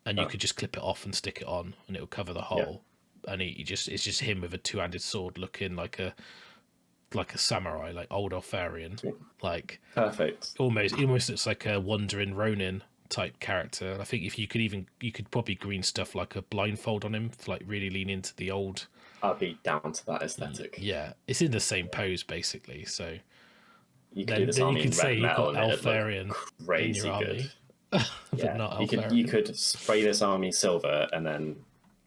And you could just clip it off and stick it on, and it'll cover the hole. Yeah. And it's just him with a 2-handed sword, looking like a samurai, like old Elfarian, like
perfect.
He almost looks like a wandering Ronin type character. And I think if you could probably green stuff like a blindfold on him, to like really lean into the old.
I'll be down to that aesthetic.
Yeah, it's in the same pose basically. So
you could do this army in red metal,
Elfarian
crazy
in your
good.
Army.
Yeah, you could spray this army silver and then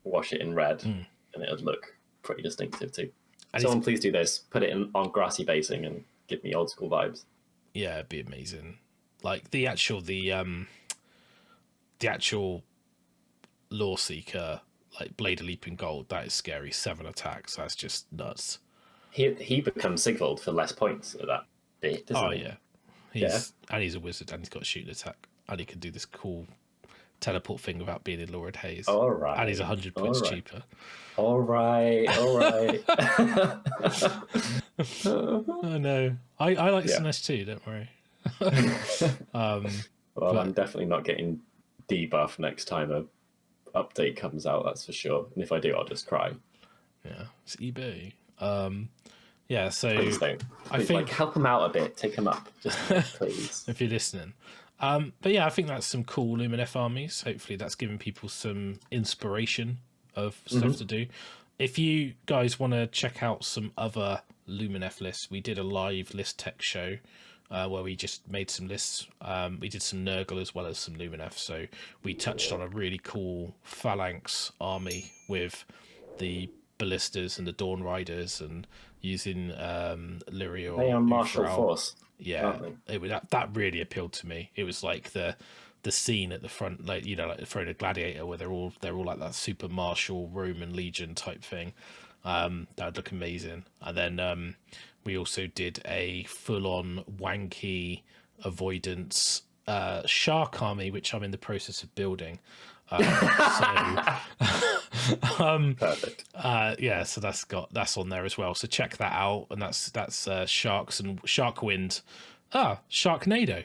wash it in red, and it would look pretty distinctive too. And someone please do this. Put it on grassy basing and give me old school vibes.
Yeah, it'd be amazing. Like the actual Law Seeker, like Blade of Leaping Gold, that is scary. 7 attacks. That's just nuts.
He becomes Sigvald for less points at that bit.
And he's a wizard, and he's got a shooting attack. And he can do this cool teleport thing without being in Lurid Haze.
All right.
And he's 100 points cheaper.
All right.
I know. I like Sinesh too, don't worry.
I'm definitely not getting debuff next time a update comes out, that's for sure. And if I do, I'll just cry.
Yeah, it's eBay. Yeah, so
please don't.
I think
help him out a bit. Take him up, just please.
If you're listening. But yeah, I think that's some cool Lumineth armies. Hopefully that's giving people some inspiration of stuff to do. If you guys want to check out some other Lumineth lists, we did a live list tech show where we just made some lists. We did some Nurgle as well as some Lumineth. So we touched on a really cool Phalanx army with the Ballistas and the Dawn Riders and using Lyrior.
They are martial force.
Yeah, that really appealed to me. It was like the scene at the front, like like the Throne of Gladiator, where they're all like that super martial Roman legion type thing. That would look amazing. And then we also did a full-on wanky avoidance shark army, which I'm in the process of building.
Perfect.
Yeah, so that's on there as well. So check that out, and that's Sharks and Sharkwind. Sharknado.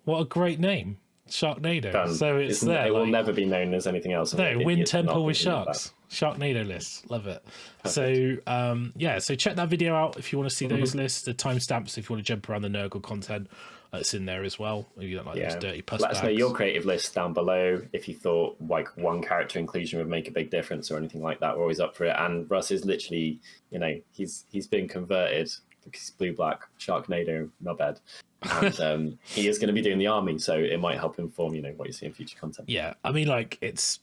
What a great name, Sharknado.
Done.
So it's there.
It will never be known as anything else.
No, Wind Temple with sharks. Sharknado list. Love it. Perfect. So so check that video out if you want to see those lists, the timestamps if you want to jump around the Nurgle content. It's in there as well. If you don't like those dirty puss
Let us know
bags.
your creative list down below. If you thought like one character inclusion would make a big difference or anything like that, we're always up for it. And Russ is literally, he's been converted because he's blue-black, Sharknado, knobhead. And he is going to be doing the army, so it might help inform, what you see in future content.
Yeah, I mean, like,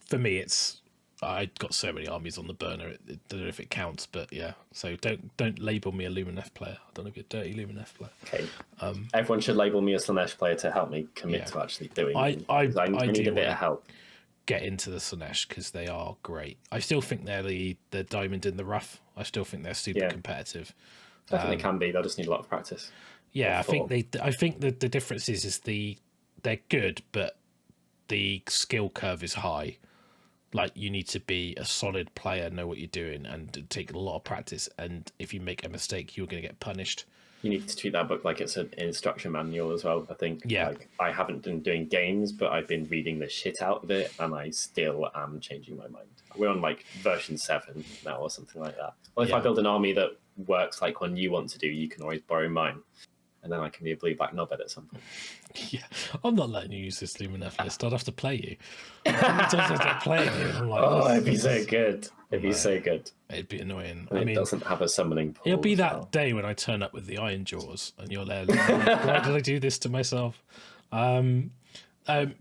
for me, I got so many armies on the burner. I don't know if it counts, but yeah. So don't label me a Lumineth player. I don't want to be a dirty Lumineth player.
Okay. Everyone should label me a Slaanesh player to help me commit to actually doing it. I need a bit of help.
Get into the Slaanesh because they are great. I still think they're the diamond in the rough. I still think they're super competitive.
Definitely can be. They'll just need a lot of practice.
Yeah, I think the difference is they're good, but the skill curve is high. Like, you need to be a solid player, know what you're doing, and take a lot of practice. And if you make a mistake, you're going to get punished.
You need to treat that book like it's an instruction manual as well, I think.
Yeah.
Like, I haven't been doing games, but I've been reading the shit out of it, and I still am changing my mind. We're on, like, version 7 now or something like that. Well, if I build an army that works like one you want to do, you can always borrow mine. And then I can be a blue-black knobhead at some point.
Yeah, I'm not letting you use this Lumineth list. I'd have to play you. I'm like,
it'd be so good. It'd be so good.
It'd be annoying.
And it doesn't have a summoning pool.
It'll be that day when I turn up with the Iron Jaws and you're there. Why did I do this to myself? But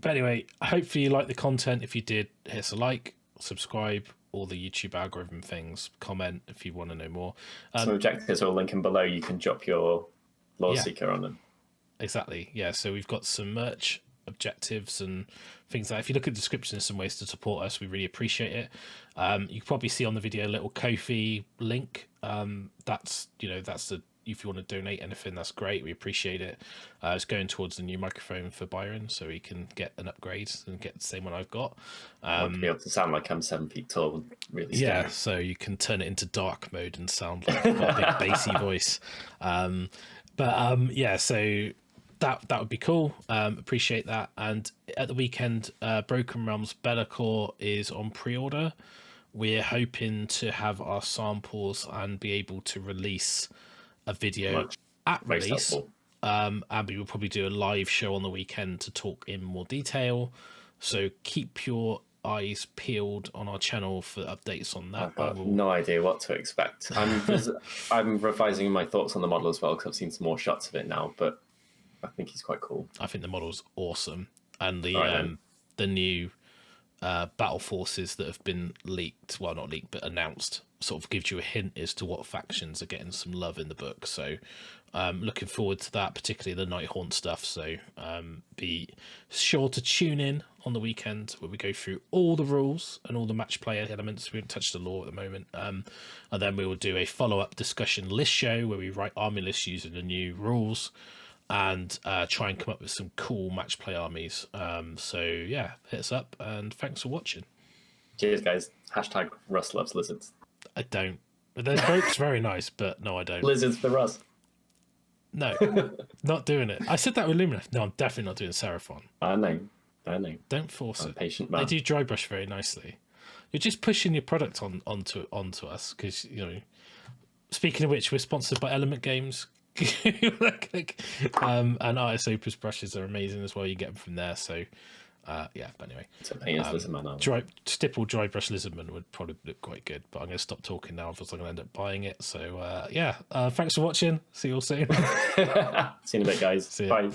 anyway, hopefully you like the content. If you did, hit us a like, subscribe, all the YouTube algorithm things, comment if you want to know more.
Some objectives will link in below. You can drop your Lore Seeker on them.
Exactly. Yeah. So we've got some merch objectives and things like that. If you look at the description, there's some ways to support us. We really appreciate it. You can probably see on the video a little Ko-fi link. That's the, if you want to donate anything, that's great. We appreciate it. It's going towards the new microphone for Byron, so he can get an upgrade and get the same one I've got.
I'll be able to sound like I'm 7 feet tall and really scary.
Yeah, so you can turn it into dark mode and sound like you've got a big bassy voice. So that would be cool. Appreciate that. And at the weekend, Broken Realms Bellacore is on pre-order. We're hoping to have our samples and be able to release a video at release. And we will probably do a live show on the weekend to talk in more detail. So keep your eyes peeled on our channel for updates on that.
I've got no idea what to expect. I'm revising my thoughts on the model as well because I've seen some more shots of it now, but I think he's quite cool.
I think the model's awesome, and the new battle forces that have been leaked, well, not leaked but announced, sort of gives you a hint as to what factions are getting some love in the book. So looking forward to that, particularly the Nighthaunt stuff. So be sure to tune in on the weekend where we go through all the rules and all the match play elements. We haven't touched the lore at the moment. And then we will do a follow-up discussion list show where we write army lists using the new rules and try and come up with some cool match play armies. So yeah, hit us up, and thanks for watching.
Cheers, guys. # Russ loves lizards.
I don't. It's very nice, but no, I don't.
Lizards for Russ.
No, not doing it. I said that with Lumineth. No, I'm definitely not doing Seraphon.
I know.
Don't force it.
Patient man.
They do dry brush very nicely. You're just pushing your product onto us because, speaking of which, we're sponsored by Element Games. And Artis Opus brushes are amazing as well. You get them from there. So but anyway, Stipple dry brush Lizardman would probably look quite good, but I'm going to stop talking now because I'm going to end up buying it. So thanks for watching. See you all soon.
See you in a bit, guys.
Bye.